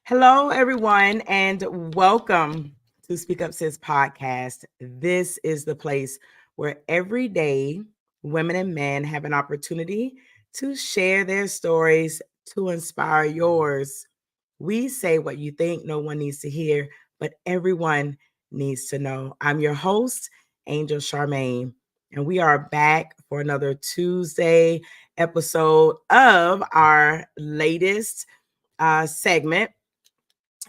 Hello, everyone, and welcome to SpeakUpSis podcast. This is the place where every day women and men have an opportunity to share their stories to inspire yours. We say what you think no one needs to hear, but everyone needs to know. I'm your host, Angel Charmaine, and we are back for another Tuesday episode of our latest segment,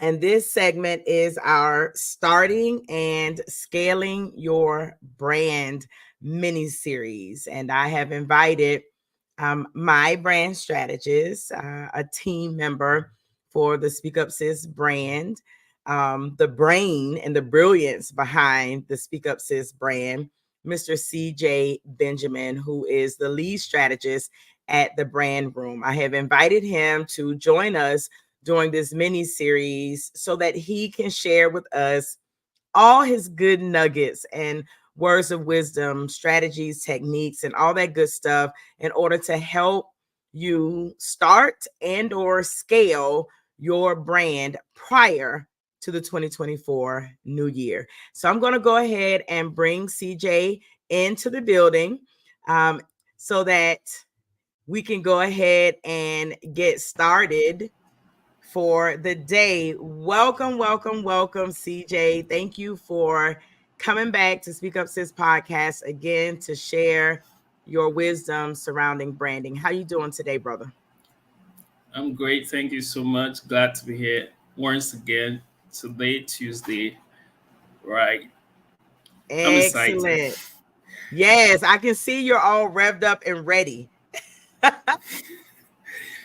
and this segment is our starting and scaling your brand mini series. And I have invited my brand strategist, a team member for the Speak Up Sis brand, the brain and the brilliance behind the Speak Up Sis brand, Mr. CJ Benjamin, who is the lead strategist at the brand room. I have invited him to join us during this mini series so that he can share with us all his good nuggets and words of wisdom, strategies, techniques, and all that good stuff in order to help you start and or scale your brand prior to the 2024 new year. So I'm going to go ahead and bring CJ into the building so that we can go ahead and get started for the day. Welcome, CJ. Thank you for coming back to Speak Up Sis podcast again to share your wisdom surrounding branding. How you doing today, brother? I'm great. Thank you so much. Glad to be here once again today, Tuesday. Right. I'm excited. Excellent. Yes, I can see you're all revved up and ready.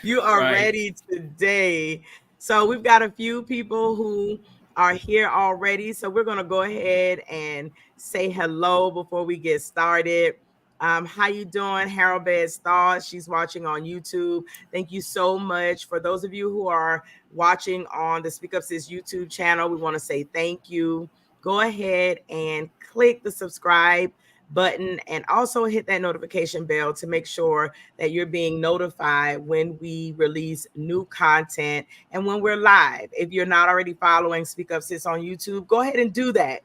You are Right. ready today. So we've got a few people who are here already. So we're going to go ahead and say hello before we get started. How you doing? Harold Bed's Thoughts. She's watching on YouTube. Thank you so much. For those of you who are watching on the Speak Up Sis YouTube channel, we want to say thank you. Go ahead and click the subscribe button and also hit that notification bell to make sure that you're being notified when we release new content and when we're live. If you're not already following Speak Up Sis on YouTube, go ahead and do that.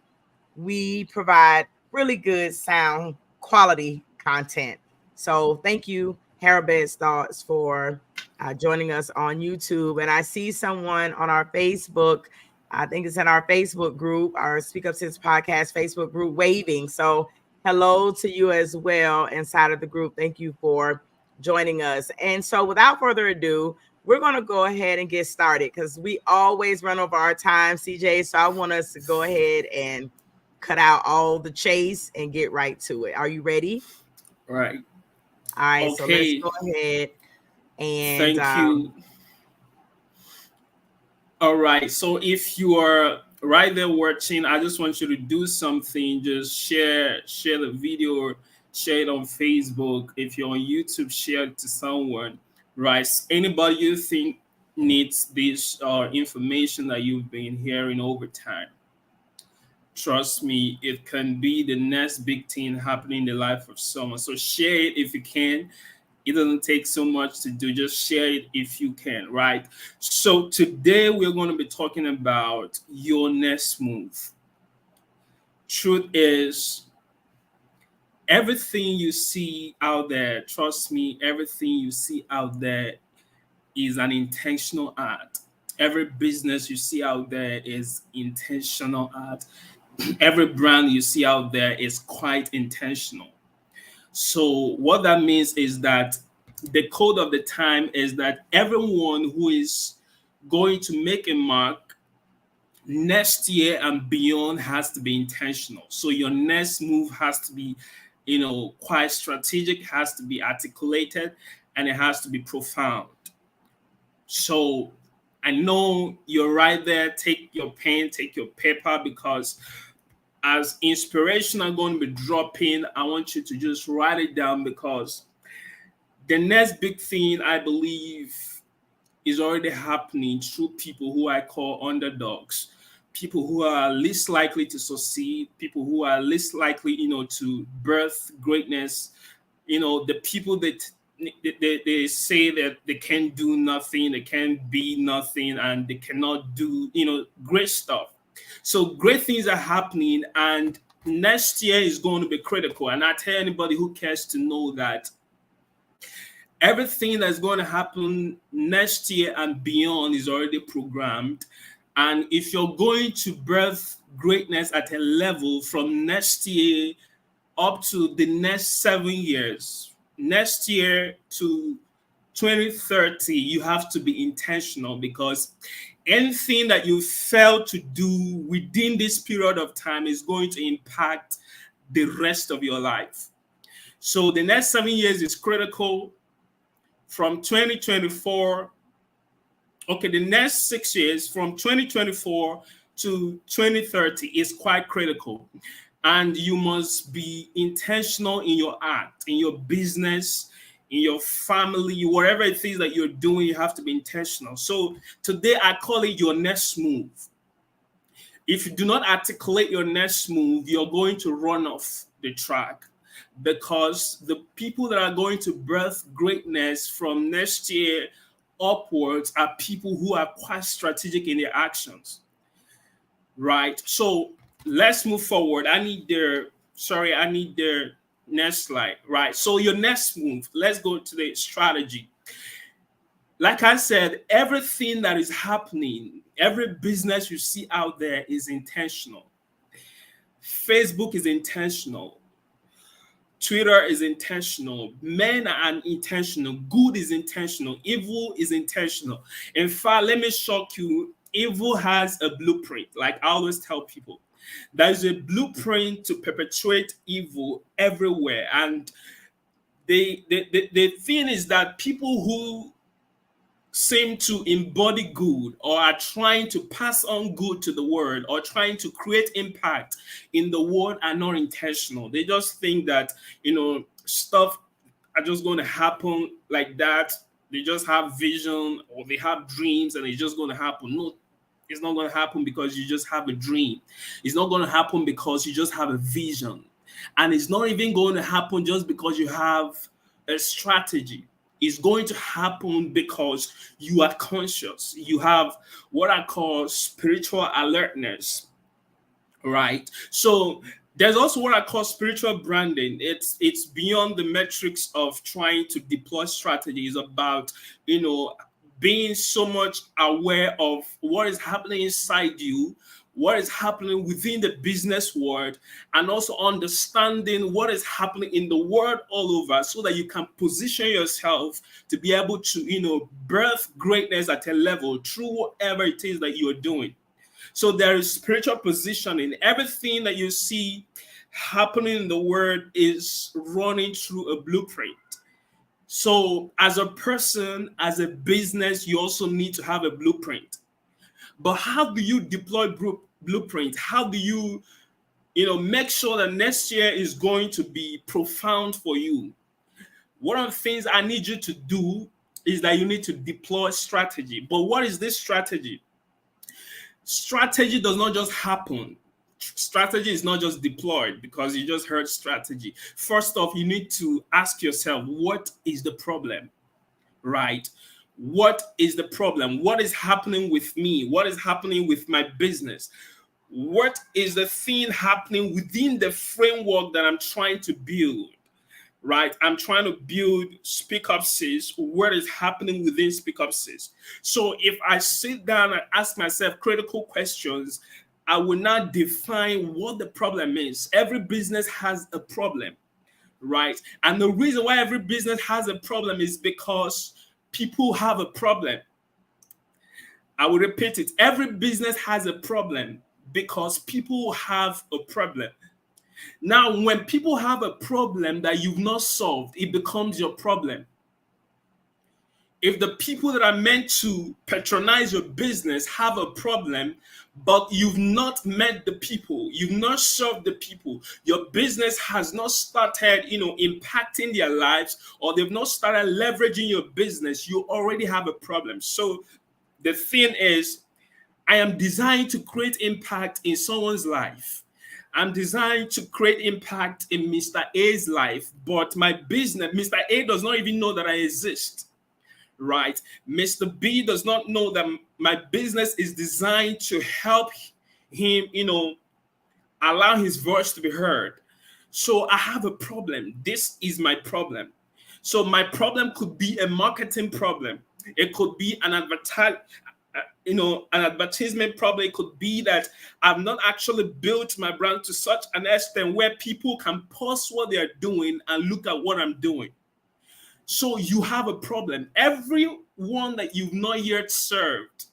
We provide really good sound quality content. So thank you, Harabed's Thoughts, for joining us on YouTube. And I see someone on our Facebook, I think it's in our Facebook group, our Speak Up Sis podcast Facebook group, waving. So hello to you as well inside of the group. Thank you for joining us. And so without further ado, we're going to go ahead and get started because we always run over our time, CJ. So I want us to go ahead and cut out all the chase and get right to it. Are you ready? Right. All right. So let's Okay. go ahead and Thank you. All right. So if you are right there watching, I just want you to do something. Just share the video or share it on Facebook. If you're on YouTube, share it to someone. Right. Anybody you think needs this information that you've been hearing over time. Trust me, it can be the next big thing happening in the life of someone. So share it if you can. It doesn't take so much to do. Just share it if you can, right? So today we're going to be talking about your next move. Truth is, everything you see out there, trust me, everything you see out there is an intentional act. Every business you see out there is intentional act. Every brand you see out there is quite intentional. So what that means is that the code of the time is that everyone who is going to make a mark next year and beyond has to be intentional. So your next move has to be, quite strategic, has to be articulated, and it has to be profound. So I know you're right there. Take your pen, take your paper, because as inspiration are going to be dropping, I want you to just write it down, because the next big thing I believe is already happening through people who I call underdogs, people who are least likely to succeed, people who are least likely, to birth greatness, the people that they say that they can't do nothing, they can't be nothing, and they cannot do, great stuff. So great things are happening, and next year is going to be critical. And I tell anybody who cares to know that everything that's going to happen next year and beyond is already programmed. And if you're going to birth greatness at a level from next year up to the next 7 years, next year to 2030, you have to be intentional, because anything that you fail to do within this period of time is going to impact the rest of your life. So the next 7 years is critical. From 2024, okay, the next 6 years from 2024 to 2030 is quite critical. And you must be intentional in your act, in your business, in your family, whatever it is that you're doing, you have to be intentional. So today I call it your next move. If you do not articulate your next move, you're going to run off the track, because the people that are going to birth greatness from next year upwards are people who are quite strategic in their actions, right? So let's move forward. I need their next slide, right? So your next move, let's go to the strategy. Like I said, everything that is happening, every business you see out there is intentional. Facebook is intentional. Twitter is intentional. Men are intentional. Good is intentional. Evil is intentional. In fact, let me shock you. Evil has a blueprint. Like I always tell people, there's a blueprint to perpetuate evil everywhere. And the thing is that people who seem to embody good or are trying to pass on good to the world or trying to create impact in the world are not intentional. They just think that, stuff are just going to happen like that. They just have vision or they have dreams and it's just going to happen. No, it's not going to happen because you just have a dream. It's not going to happen because you just have a vision. And it's not even going to happen just because you have a strategy. Is going to happen because you are conscious. You have what I call spiritual alertness, right? So there's also what I call spiritual branding. It's beyond the metrics of trying to deploy strategies. About, being so much aware of what is happening inside you, what is happening within the business world, and also understanding what is happening in the world all over, so that you can position yourself to be able to, birth greatness at a level through whatever it is that you're doing. So there is spiritual positioning. Everything that you see happening in the world is running through a blueprint. So as a person, as a business, you also need to have a blueprint. But how do you deploy blueprint? How do you, make sure that next year is going to be profound for you? One of the things I need you to do is that you need to deploy strategy. But what is this strategy? Strategy does not just happen. Strategy is not just deployed because you just heard strategy. First off, you need to ask yourself, what is the problem, right? What is the problem? What is happening with me? What is happening with my business? What is the thing happening within the framework that I'm trying to build, right? I'm trying to build SpeakUpSis. What is happening within SpeakUpSis? So if I sit down and ask myself critical questions, I will not define what the problem is. Every business has a problem, right? And the reason why every business has a problem is because people have a problem. I will repeat it. Every business has a problem because people have a problem. Now, when people have a problem that you've not solved, it becomes your problem. If the people that are meant to patronize your business have a problem, but you've not met the people, you've not served the people, your business has not started, impacting their lives, or they've not started leveraging your business, you already have a problem. So the thing is, I am designed to create impact in someone's life. I'm designed to create impact in Mr. A's life, but my business, Mr. A does not even know that I exist, right? Mr. B does not know that my business is designed to help him, allow his voice to be heard. So I have a problem. This is my problem. So my problem could be a marketing problem. It could be an advertisement problem. It could be that I've not actually built my brand to such an extent where people can pause what they are doing and look at what I'm doing. So you have a problem. Everyone that you've not yet served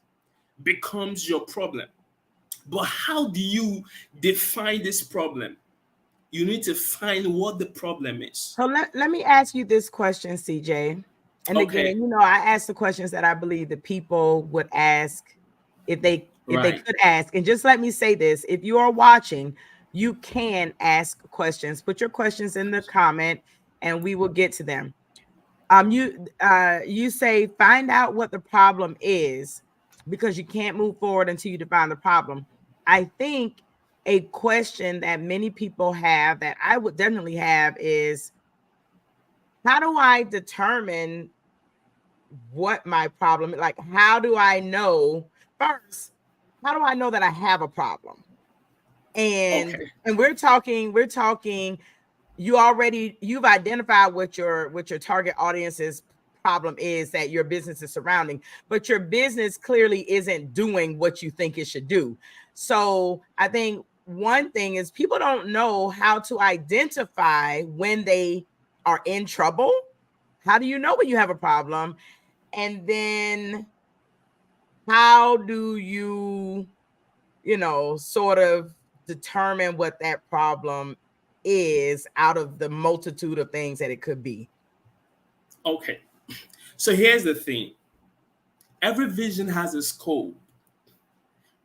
becomes your problem. But how do you define this problem? You need to find what the problem is. So let me ask you this question, CJ. And Okay. again, I ask the questions that I believe the people would ask if they Right. could ask. And just let me say this: if you are watching, you can ask questions. Put your questions in the comment, and we will get to them. You say find out what the problem is, because you can't move forward until you define the problem. I think a question that many people have, that I would definitely have, is how do I determine what my problem is? Like, how do I know first? How do I know that I have a problem? And Okay. and we're talking you've identified what your target audience's problem is that your business is surrounding, but your business clearly isn't doing what you think it should do. So I think one thing is people don't know how to identify when they are in trouble. How do you know when you have a problem? And then how do you, sort of determine what that problem is out of the multitude of things that it could be? Okay. So here's the thing. Every vision has a scope,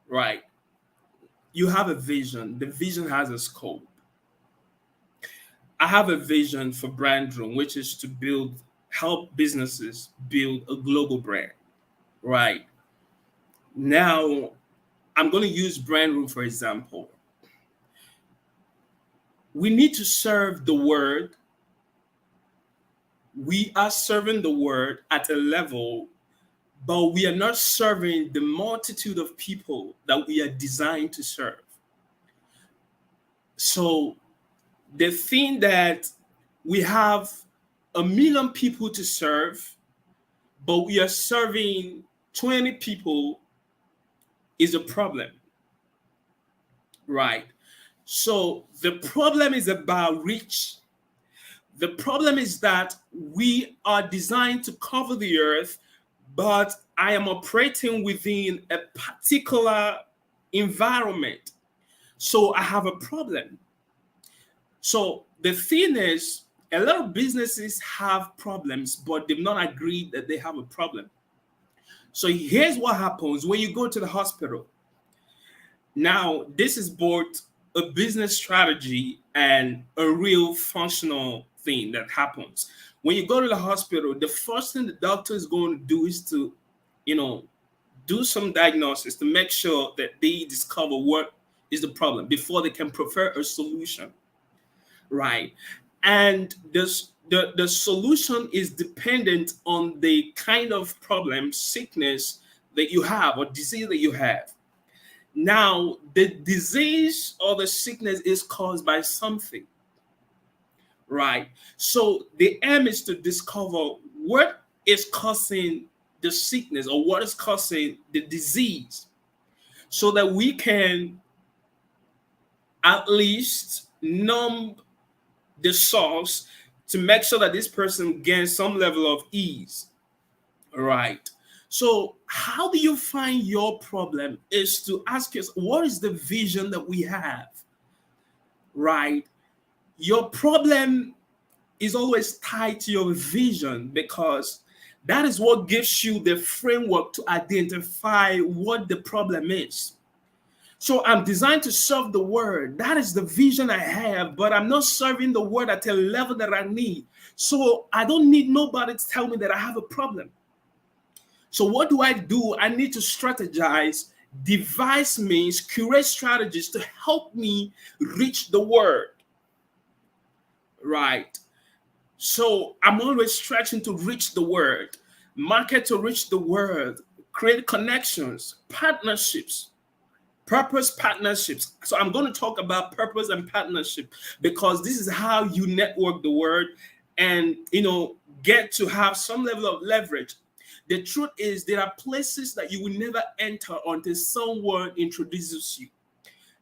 right? You have a vision. The vision has a scope. I have a vision for Brand Room, which is to help businesses build a global brand, right? Now, I'm going to use Brand Room for example. We need to serve the word. We are serving the word at a level, but we are not serving the multitude of people that we are designed to serve. So the thing that we have 1 million people to serve, but we are serving 20 people is a problem, right? So the problem is about reach. The problem is that we are designed to cover the earth, but I am operating within a particular environment. So I have a problem. So the thing is, a lot of businesses have problems, but they've not agreed that they have a problem. So here's what happens when you go to the hospital. Now, this is both a business strategy and a real functional thing that happens. When you go to the hospital, the first thing the doctor is going to do is to, do some diagnosis to make sure that they discover what is the problem before they can prefer a solution, right? And the solution is dependent on the kind of problem, sickness that you have or disease that you have. Now, the disease or the sickness is caused by something, right? So the aim is to discover what is causing the sickness or what is causing the disease, so that we can at least numb the source to make sure that this person gains some level of ease, right? So how do you find your problem is to ask yourself, what is the vision that we have, right? Your problem is always tied to your vision, because that is what gives you the framework to identify what the problem is. So I'm designed to serve the word. That is the vision I have, but I'm not serving the word at a level that I need. So I don't need nobody to tell me that I have a problem. So what do? I need to strategize Devise means curate strategies to help me reach the word, right? So I'm always stretching to reach the word, market to reach the word, create connections, partnerships, purpose partnerships. So I'm going to talk about purpose and partnership because this is how you network the word and, get to have some level of leverage. The truth is there are places that you will never enter until someone introduces you.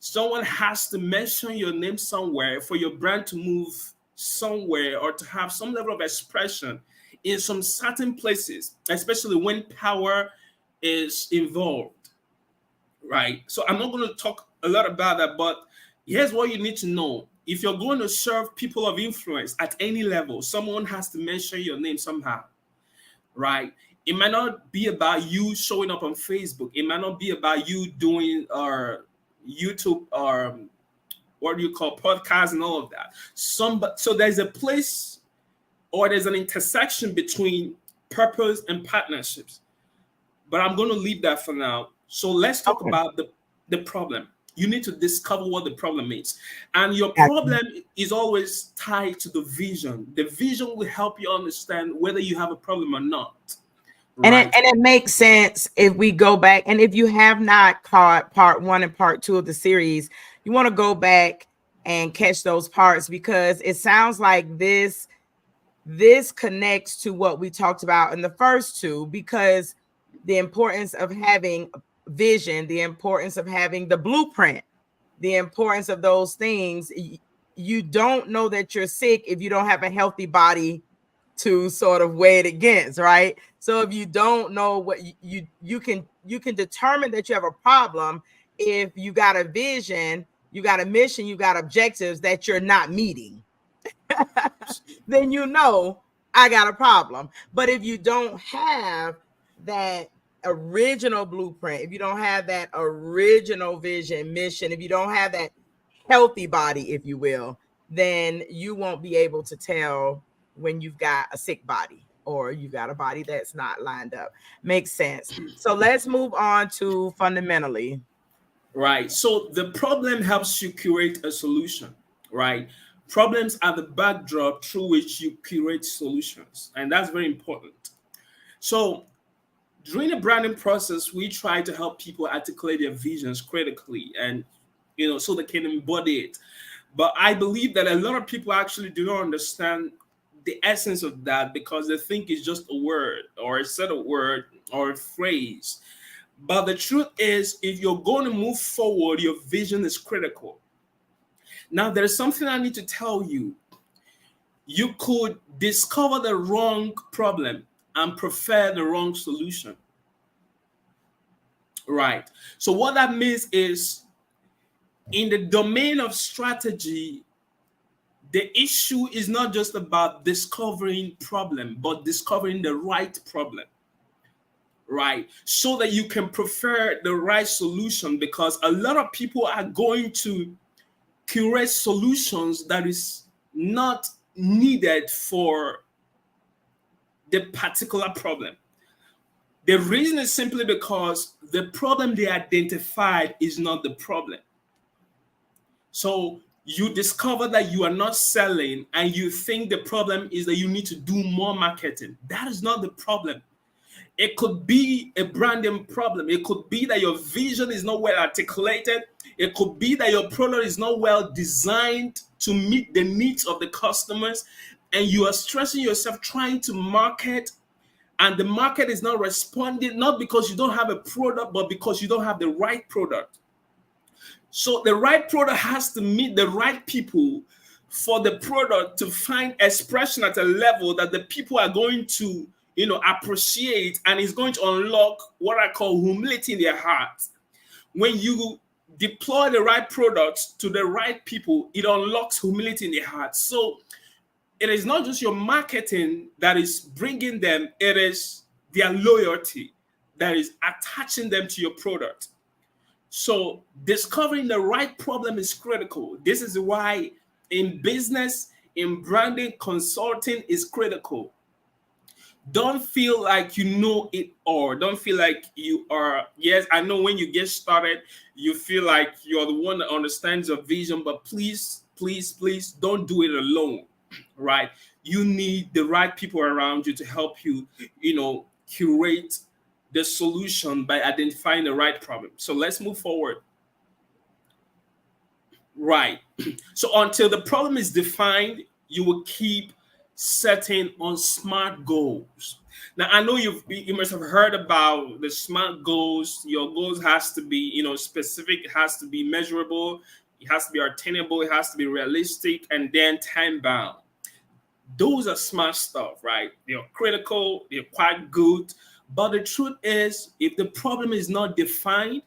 Someone has to mention your name somewhere for your brand to move somewhere or to have some level of expression in some certain places, especially when power is involved, right? So I'm not going to talk a lot about that, but here's what you need to know. If you're going to serve people of influence at any level, someone has to mention your name somehow, right? It might not be about you showing up on Facebook. It might not be about you doing YouTube or what do you call podcasts and all of that. So there's a place or there's an intersection between purpose and partnerships. But I'm going to leave that for now. So let's talk Okay. about the problem. You need to discover what the problem is. And your Gotcha. problem is always tied to the vision. The vision will help you understand whether you have a problem or not. And Right. it makes sense if we go back. And if you have not caught part 1 and part 2 of the series, you want to go back and catch those parts because it sounds like this connects to what we talked about in the first 2, because the importance of having vision, the importance of having the blueprint, the importance of those things. You don't know that you're sick if you don't have a healthy body to sort of weigh it against, right? So if you don't know what you can determine that you have a problem if you got a vision, you got a mission, you got objectives that you're not meeting. Then I got a problem. But if you don't have that original blueprint, if you don't have that original vision, mission, if you don't have that healthy body, if you will, then you won't be able to tell when you've got a sick body or you've got a body that's not lined up. Makes sense. So let's move on to fundamentally. Right. So the problem helps you curate a solution, right? Problems are the backdrop through which you curate solutions. And that's very important. So during the branding process, we try to help people articulate their visions critically and, so they can embody it. But I believe that a lot of people actually do not understand the essence of that because they think it's just a word or a set of word or a phrase. But the truth is, if you're going to move forward, your vision is critical. Now, there's something I need to tell you. You could discover the wrong problem and prefer the wrong solution. Right. So what that means is, in the domain of strategy, the issue is not just about discovering problem, but discovering the right problem. Right, so that you can prefer the right solution, because a lot of people are going to curate solutions that is not needed for the particular problem. The reason is simply because the problem they identified is not the problem. So you discover that you are not selling and you think the problem is that you need to do more marketing. That is not the problem. It could be a branding problem. It could be that your vision is not well articulated. It could be that your product is not well designed to meet the needs of the customers, and you are stressing yourself trying to market, and the market is not responding, not because you don't have a product, but because you don't have the right product. So the right product has to meet the right people for the product to find expression at a level that the people are going to appreciate, and is going to unlock what I call humility in their hearts. When you deploy the right products to the right people, it unlocks humility in their hearts. So it is not just your marketing that is bringing them, it is their loyalty that is attaching them to your product. So discovering the right problem is critical. This is why in business, in branding, consulting is critical. Don't feel like you know it all. Don't feel like you are. Yes, I know when you get started, you feel like you're the one that understands your vision, but please, please, please don't do it alone, right? You need the right people around you to help you, curate the solution by identifying the right problem. So let's move forward. Right. So until the problem is defined, you will keep setting on smart goals. Now I know you must have heard about the smart goals. Your goals has to be, specific, it has to be measurable, it has to be attainable, it has to be realistic, and then time bound. Those are smart stuff, right? They're critical, they're quite good. But the truth is, if the problem is not defined,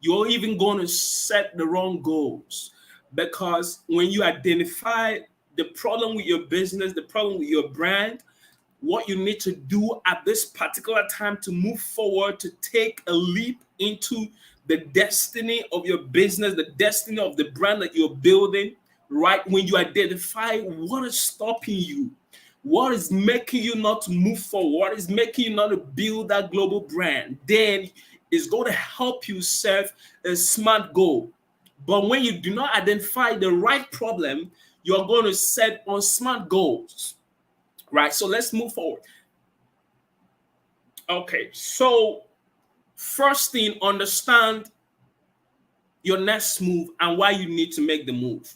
you're even going to set the wrong goals, because when you identify the problem with your business, the problem with your brand, what you need to do at this particular time to move forward, to take a leap into the destiny of your business, the destiny of the brand that you're building, right? When you identify what is stopping you, what is making you not to move forward, what is making you not to build that global brand, then it's going to help you set a smart goal. But when you do not identify the right problem, you're going to set on smart goals, right? So let's move forward. Okay, so first thing, understand your next move and why you need to make the move.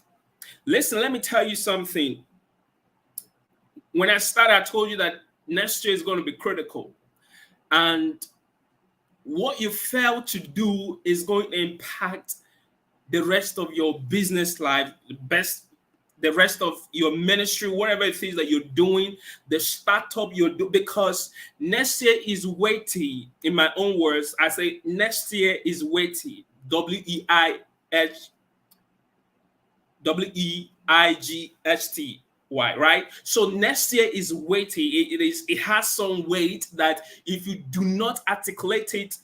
Listen, let me tell you something. When I started, I told you that next year is going to be critical. And what you fail to do is going to impact the rest of your business life, the rest of your ministry, whatever it is that you're doing, the startup you're doing, because next year is weighty. In my own words, I say next year is weighty. WEIGHT. Why, right? So next year is weighty. It has some weight that if you do not articulate it,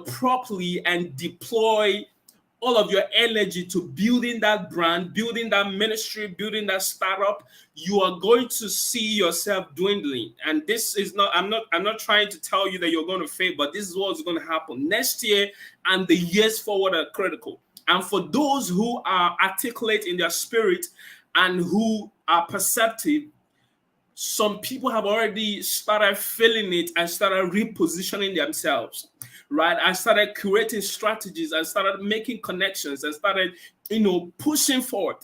properly and deploy all of your energy to building that brand, building that ministry, building that startup, you are going to see yourself dwindling. And this is not, I'm not trying to tell you that you're going to fail, but this is what's going to happen. Next year and the years forward are critical. And for those who are articulate in their spirit and who are perceptive, some people have already started feeling it and started repositioning themselves, right? I started creating strategies and started making connections and started, pushing forward.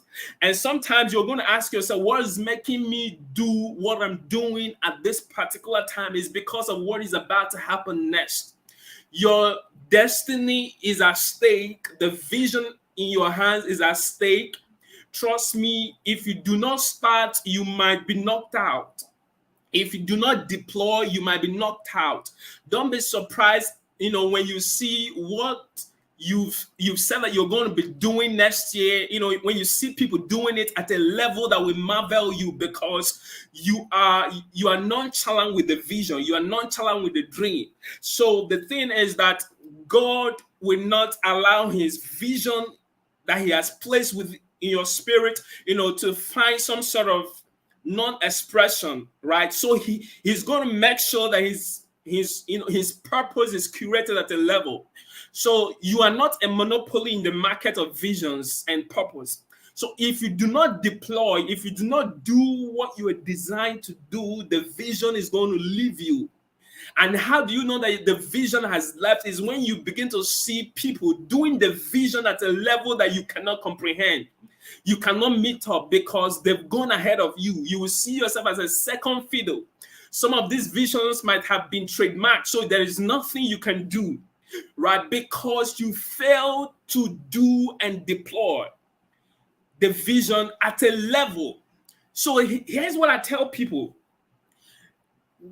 And sometimes you're going to ask yourself, what is making me do what I'm doing at this particular time? Is because of what is about to happen next. Your destiny is at stake. The vision in your hands is at stake. Trust me, if you do not start, you might be knocked out. If you do not deploy, you might be knocked out. Don't be surprised, when you see what you've said that you're going to be doing next year, when you see people doing it at a level that will marvel you, because you are nonchalant with the vision, you are nonchalant with the dream. So the thing is that God will not allow his vision that he has placed in your spirit, to find some sort of non-expression, right? So he's going to make sure that his purpose is curated at a level. So you are not a monopoly in the market of visions and purpose. So if you do not deploy, if you do not do what you are designed to do, the vision is going to leave you. And how do you know that the vision has left? Is when you begin to see people doing the vision at a level that you cannot comprehend. You cannot meet up because they've gone ahead of you. You will see yourself as a second fiddle. Some of these visions might have been trademarked, so there is nothing you can do, right? Because you failed to do and deploy the vision at a level. So here's what I tell people.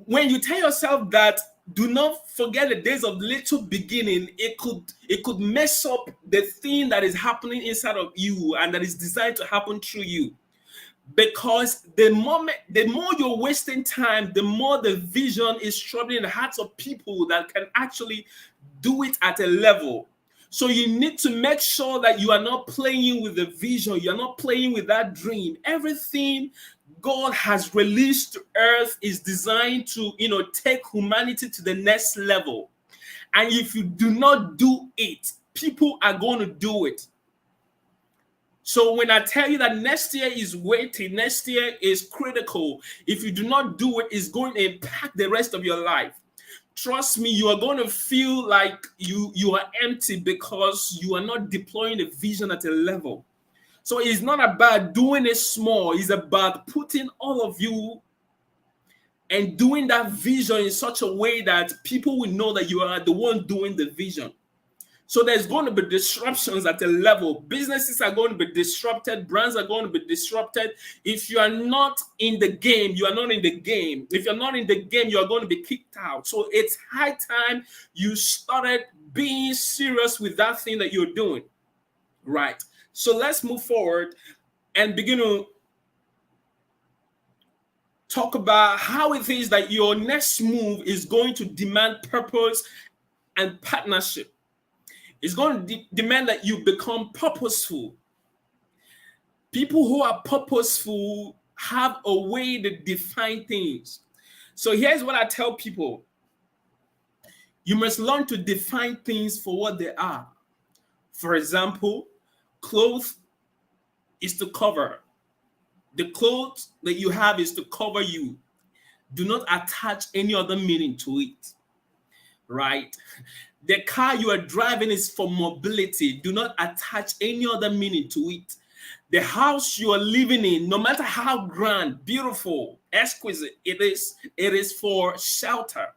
When you tell yourself that, do not forget the days of little beginning, it could mess up the thing that is happening inside of you and that is designed to happen through you. Because the more you're wasting time, the more the vision is troubling in the hearts of people that can actually do it at a level. So you need to make sure that you are not playing with the vision, you're not playing with that dream. Everything God has released to earth is designed to, take humanity to the next level. And if you do not do it, people are going to do it. So when I tell you that next year is weighty, next year is critical, if you do not do it, it's going to impact the rest of your life. Trust me, you are going to feel like you are empty because you are not deploying the vision at a level. So it's not about doing it small. It's about putting all of you and doing that vision in such a way that people will know that you are the one doing the vision. So there's going to be disruptions at a level. Businesses are going to be disrupted. Brands are going to be disrupted. If you are not in the game, you are not in the game. If you're not in the game, you are going to be kicked out. So it's high time you started being serious with that thing that you're doing. Right. So let's move forward and begin to talk about how it is that your next move is going to demand purpose and partnership. It's going to demand that you become purposeful. People who are purposeful have a way to define things. So here's what I tell people. You must learn to define things for what they are. For example, clothes is to cover. The clothes that you have is to cover you. Do not attach any other meaning to it. Right? The car you are driving is for mobility. Do not attach any other meaning to it. The house you are living in, no matter how grand, beautiful, exquisite it is for shelter.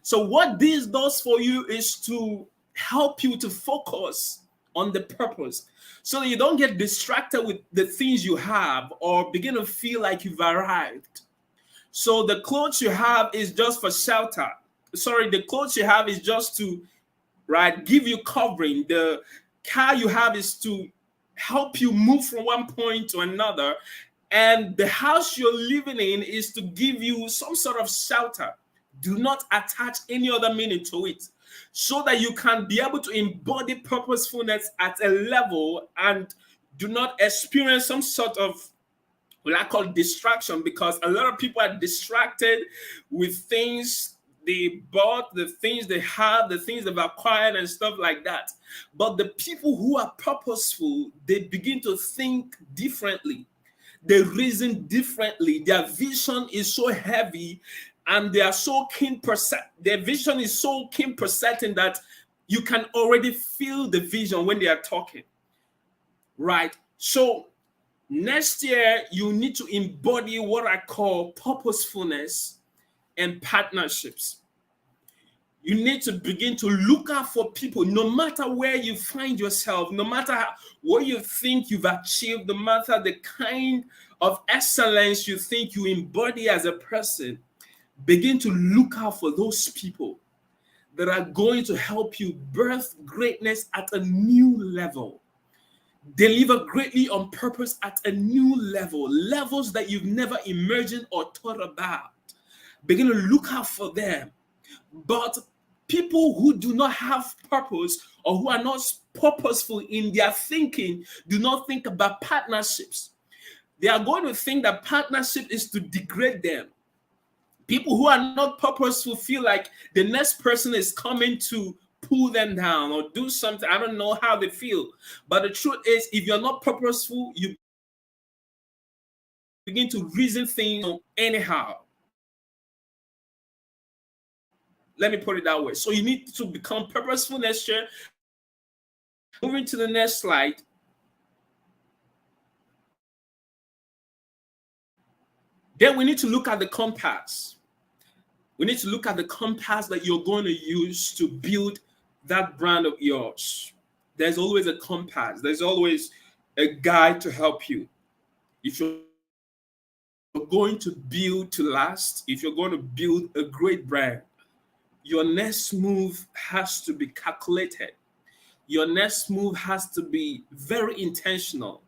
So what this does for you is to help you to focus on the purpose so that you don't get distracted with the things you have or begin to feel like you've arrived. So the clothes you have is just for shelter. The clothes you have is just to, give you covering. The car you have is to help you move from one point to another. And the house you're living in is to give you some sort of shelter. Do not attach any other meaning to it so that you can be able to embody purposefulness at a level and do not experience some sort of what I call distraction, because a lot of people are distracted with things they bought, the things they have, the things they've acquired and stuff like that. But the people who are purposeful, they begin to think differently. They reason differently. Their vision is so heavy and they are so keen their vision is so keen percepting that you can already feel the vision when they are talking. Right? So next year, you need to embody what I call purposefulness and partnerships. You need to begin to look out for people, no matter where you find yourself, no matter what you think you've achieved, no matter the kind of excellence you think you embody as a person. Begin to look out for those people that are going to help you birth greatness at a new level. Deliver greatly on purpose at a new level, levels that you've never imagined or thought about. Begin to look out for them. But people who do not have purpose or who are not purposeful in their thinking do not think about partnerships. They are going to think that partnership is to degrade them. People who are not purposeful feel like the next person is coming to pull them down or do something. I don't know how they feel. But the truth is, if you're not purposeful, you begin to reason things anyhow. Let me put it that way. So you need to become purposeful next year. Moving to the next slide. Then we need to look at the compass. We need to look at the compass that you're going to use to build that brand of yours. There's always a compass. There's always a guide to help you. If you're going to build to last, if you're going to build a great brand, your next move has to be calculated. Your next move has to be very intentional.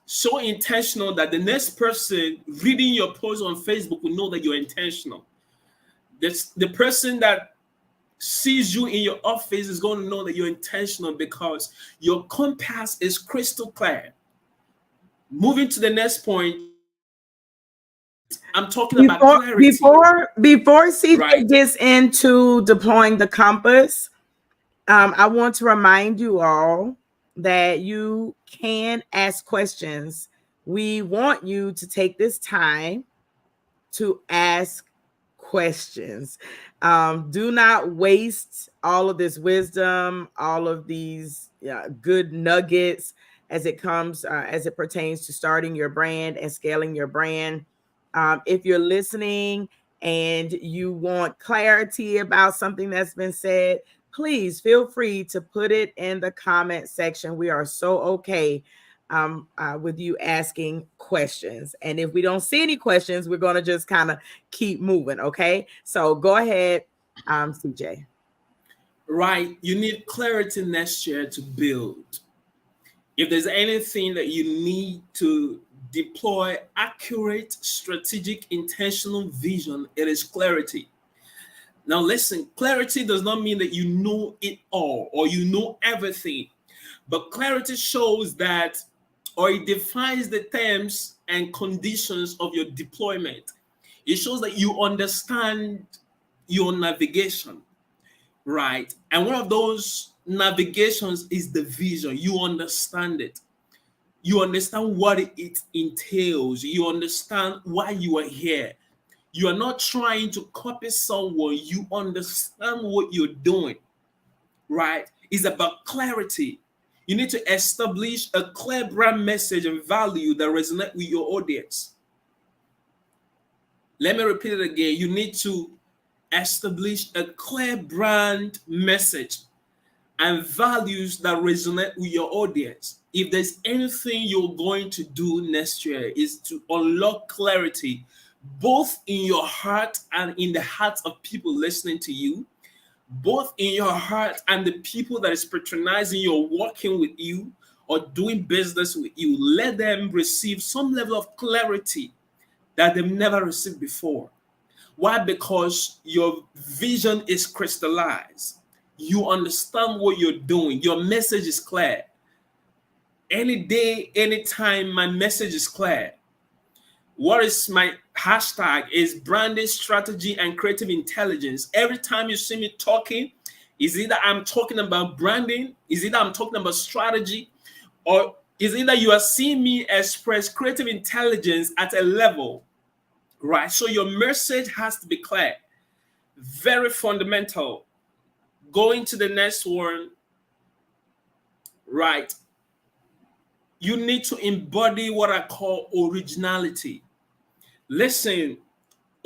So intentional that the next person reading your post on Facebook will know that you're intentional. The person that sees you in your office is going to know that you're intentional because your compass is crystal clear. Moving to the next point, I'm talking about Before clarity, before before CJ right? gets into deploying the compass, I want to remind you all that you can ask questions. We want you to take this time to ask questions. Do not waste all of this wisdom, all of these good nuggets as it pertains to starting your brand and scaling your brand. If you're listening and you want clarity about something that's been said, please feel free to put it in the comment section. We are so okay with you asking questions. And if we don't see any questions, we're going to just kind of keep moving. Okay. So go ahead, CJ. Right. You need clarity next year to build. If there's anything that you need to deploy accurate, strategic, intentional vision, it is clarity. Now, listen, clarity does not mean that you know it all or you know everything, but clarity shows that, or it defines the terms and conditions of your deployment. It shows that you understand your navigation, right? And one of those navigations is the vision. You understand it. You understand what it entails. You understand why you are here. You are not trying to copy someone. You understand what you're doing, right? It's about clarity. You need to establish a clear brand message and value that resonate with your audience. Let me repeat it again. You need to establish a clear brand message and values that resonate with your audience. If there's anything you're going to do next year is to unlock clarity both in your heart and in the hearts of people listening to you, both in your heart and the people that is patronizing you or working with you or doing business with you. Let them receive some level of clarity that they've never received before. Why? Because your vision is crystallized. You understand what you're doing. Your message is clear. Any day, anytime, my message is clear. What is my hashtag is branding strategy and creative intelligence. Every time you see me talking, is either I'm talking about branding, is either I'm talking about strategy, or is either you are seeing me express creative intelligence at a level, right? So your message has to be clear. Very fundamental. Going to the next one, right? You need to embody what I call originality. Listen,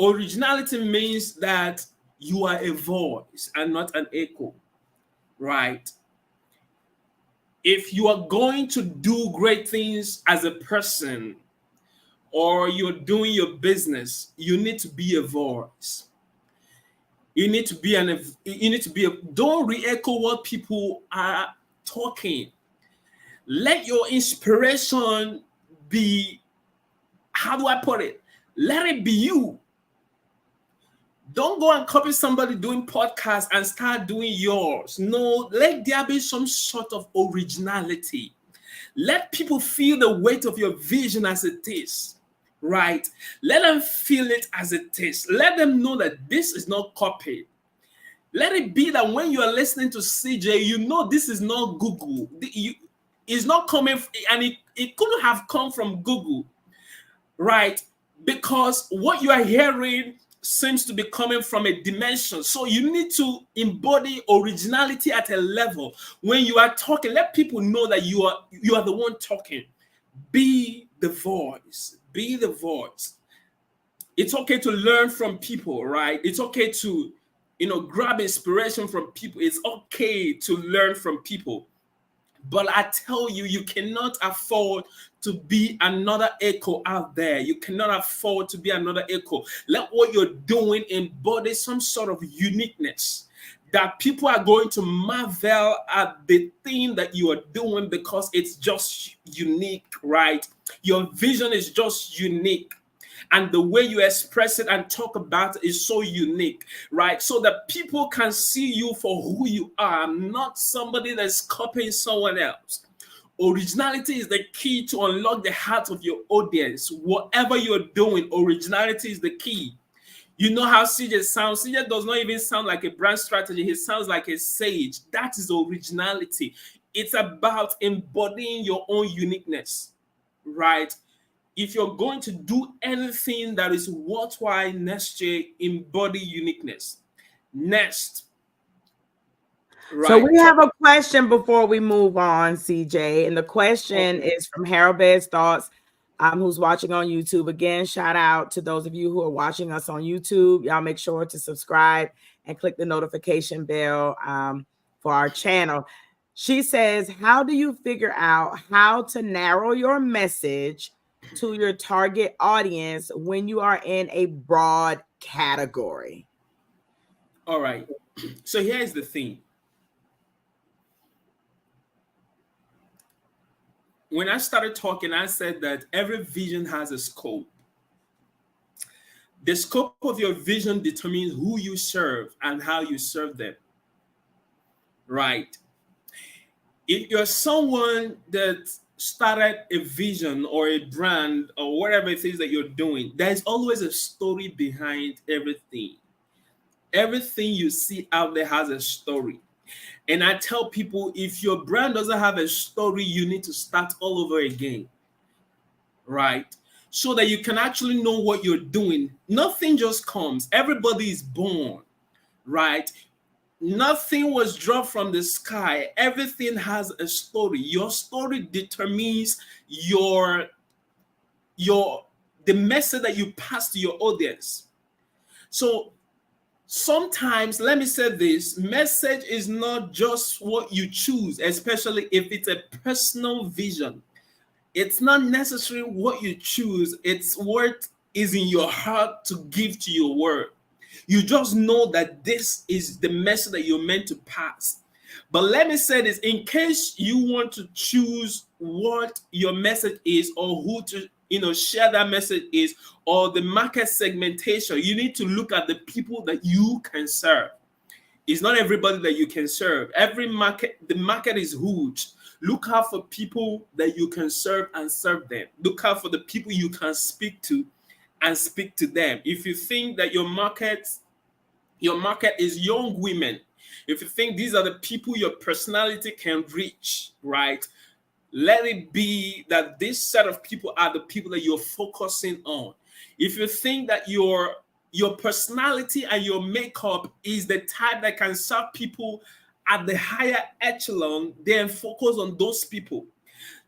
originality means that you are a voice and not an echo, right? If you are going to do great things as a person or you're doing your business, you need to be a voice. You need to be don't re-echo what people are talking. Let your inspiration be, how do I put it? Let it be you. Don't go and copy somebody doing podcasts and start doing yours. No, let there be some sort of originality. Let people feel the weight of your vision as it is, right? Let them feel it as it is. Let them know that this is not copied. Let it be that when you are listening to CJ, you know this is not Google. It's not coming, and it couldn't have come from Google, right? Because what you are hearing seems to be coming from a dimension. So you need to embody originality at a level. When you are talking, let people know that you are the one talking. Be the voice. Be the voice. It's okay to learn from people, right? It's okay to grab inspiration from people. It's okay to learn from people. But I tell you, you cannot afford to be another echo out there. You cannot afford to be another echo. Let what you're doing embody some sort of uniqueness that people are going to marvel at the thing that you are doing because it's just unique, right? Your vision is just unique. And the way you express it and talk about it is so unique, right? So that people can see you for who you are, not somebody that's copying someone else. Originality is the key to unlock the heart of your audience. Whatever you're doing, originality is the key. You know how CJ sounds? CJ does not even sound like a brand strategy. He sounds like a sage. That is originality. It's about embodying your own uniqueness, right? If you're going to do anything that is worthwhile next year, embody uniqueness. Next, So right? we have a question before we move on, CJ. And the question is from Harold Bed's Thoughts, who's watching on YouTube. Again, shout out to those of you who are watching us on YouTube. Y'all make sure to subscribe and click the notification bell for our channel. She says, how do you figure out how to narrow your message to your target audience when you are in a broad category? All right. So here's the thing. When I started talking, I said that every vision has a scope. The scope of your vision determines who you serve and how you serve them. Right? If you're someone that started a vision or a brand or whatever it is that you're doing, there's always a story behind everything. Everything you see out there has a story. And I tell people, if your brand doesn't have a story, you need to start all over again, right? So that you can actually know what you're doing. Nothing just comes. Everybody is born, right? Nothing was dropped from the sky. Everything has a story. Your story determines the message that you pass to your audience. So sometimes, let me say this, message is not just what you choose, especially if it's a personal vision. It's not necessarily what you choose, it's what is in your heart to give to your word. You just know that this is the message that you're meant to pass. But let me say this, in case you want to choose what your message is or who to share that message is, or the market segmentation, you need to look at the people that you can serve. It's not everybody that you can serve. The market is huge. Look out for people that you can serve and serve them. Look out for the people you can speak to and speak to them. If you think that your market is young women, if you think these are the people your personality can reach, right? Let it be that this set of people are the people that you're focusing on. If you think that your personality and your makeup is the type that can serve people at the higher echelon, then focus on those people.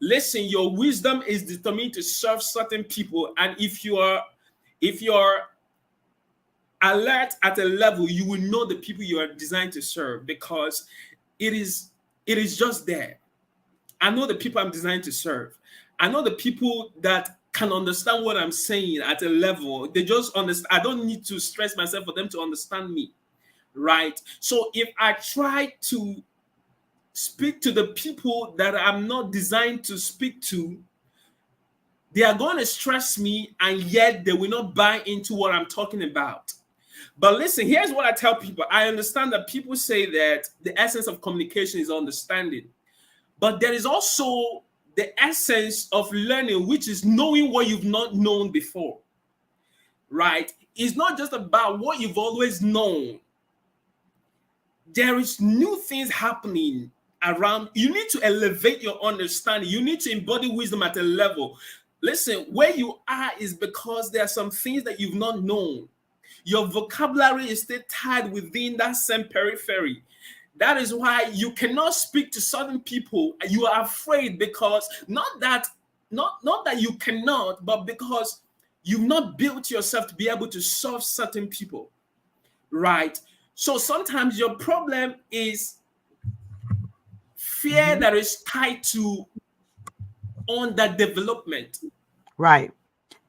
Listen, your wisdom is determined to serve certain people, and if you're alert at a level, you will know the people you are designed to serve, because it is just there. I know the people I'm designed to serve. I know the people that can understand what I'm saying at a level. They just understand. I don't need to stress myself for them to understand me, right? So if I try to speak to the people that I'm not designed to speak to, they are going to stress me, and yet they will not buy into what I'm talking about. But listen, here's what I tell people. I understand that people say that the essence of communication is understanding. But there is also the essence of learning, which is knowing what you've not known before, right? It's not just about what you've always known. There is new things happening around. You need to elevate your understanding. You need to embody wisdom at a level. Listen, where you are is because there are some things that you've not known. Your vocabulary is still tied within that same periphery. That is why you cannot speak to certain people. You are afraid, because not that you cannot, but because you've not built yourself to be able to serve certain people, right? So sometimes your problem is fear that is tied to underdevelopment. Right.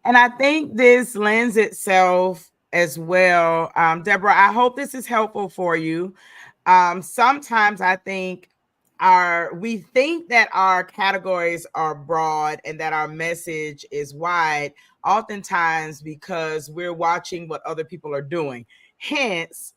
And I think this lends itself as well. Deborah, I hope this is helpful for you. Sometimes I think we think that our categories are broad and that our message is wide, oftentimes because we're watching what other people are doing. Hence,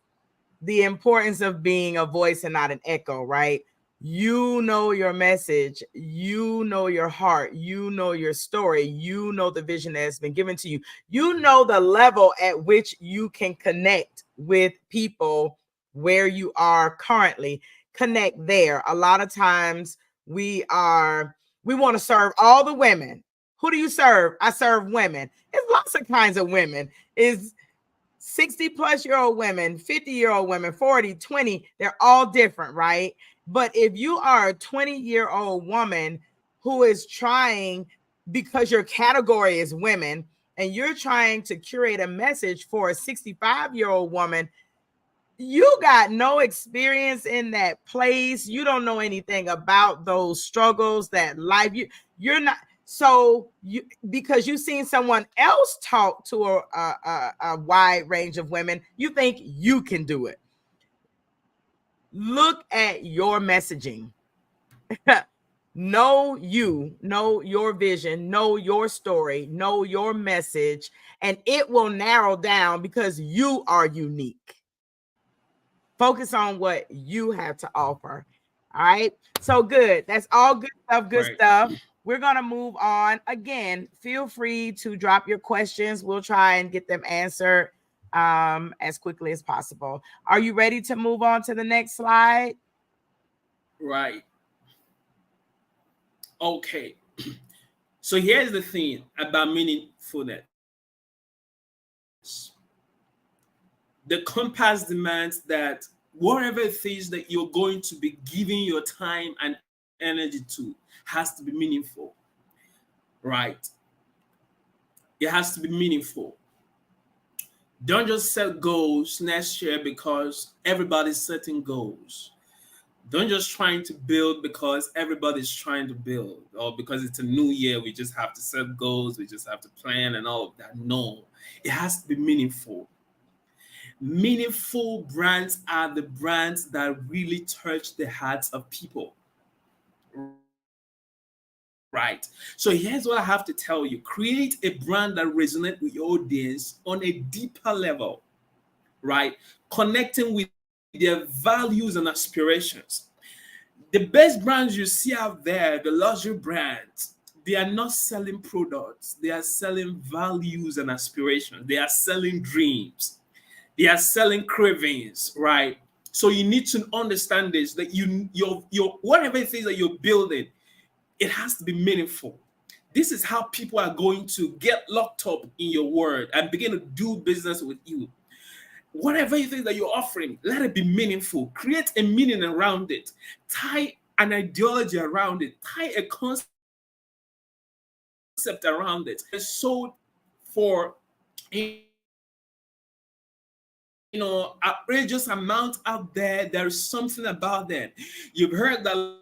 the importance of being a voice and not an echo, right? You know your message, you know your heart, you know your story, you know the vision that has been given to you, you know the level at which you can connect with people where you are currently. Connect there. A lot of times we want to serve all the women. Who do you serve? I serve women. It's lots of kinds of women. Is 60 plus year old women, 50-year-old women, 40, 20, they're all different, right? But if you are a 20-year-old woman who is trying, because your category is women, and you're trying to curate a message for a 65-year-old woman, you got no experience in that place. You don't know anything about those struggles, that life. You're not. So you, because you've seen someone else talk to a wide range of women, you think you can do it. Look at your messaging. Know you, know your vision, know your story, know your message, and it will narrow down because you are unique. Focus on what you have to offer. All right. So good. That's all good stuff. Good Right. stuff. We're going to move on. Again, feel free to drop your questions. We'll try and get them answered as quickly as possible. Are you ready to move on to the next slide? Right. Okay. So here's the thing about meaningfulness. The compass demands that whatever it is that you're going to be giving your time and energy to has to be meaningful. Right. It has to be meaningful. Don't just set goals next year because everybody's setting goals. Don't just trying to build because everybody's trying to build, or because it's a new year, we just have to set goals, we just have to plan and all of that. No, it has to be meaningful. Meaningful brands are the brands that really touch the hearts of people. Right. So here's what I have to tell you. Create a brand that resonates with your audience on a deeper level, right? Connecting with their values and aspirations. The best brands you see out there, the luxury brands, they are not selling products. They are selling values and aspirations. They are selling dreams. They are selling cravings, right? So you need to understand this, that your whatever it is that you're building, it has to be meaningful. This is how people are going to get locked up in your word and begin to do business with you. Whatever it is that you're offering, let it be meaningful. Create a meaning around it. Tie an ideology around it. Tie a concept around it. It's sold for, outrageous amount out there. There is something about that. You've heard that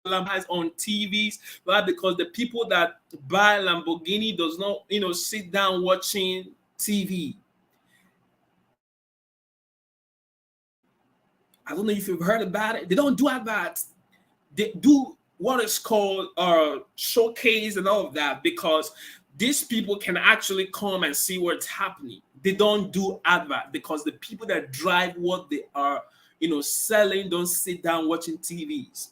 Lamborghini on TVs, right? Because the people that buy Lamborghini does not, sit down watching TV. I don't know if you've heard about it. They don't do that. They do what is called showcase and all of that, because these people can actually come and see what's happening. They don't do advert because the people that drive what they are, selling don't sit down watching TVs.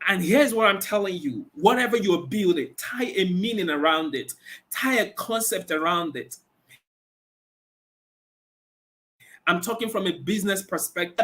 And here's what I'm telling you. Whatever you're building, tie a meaning around it. Tie a concept around it. I'm talking from a business perspective.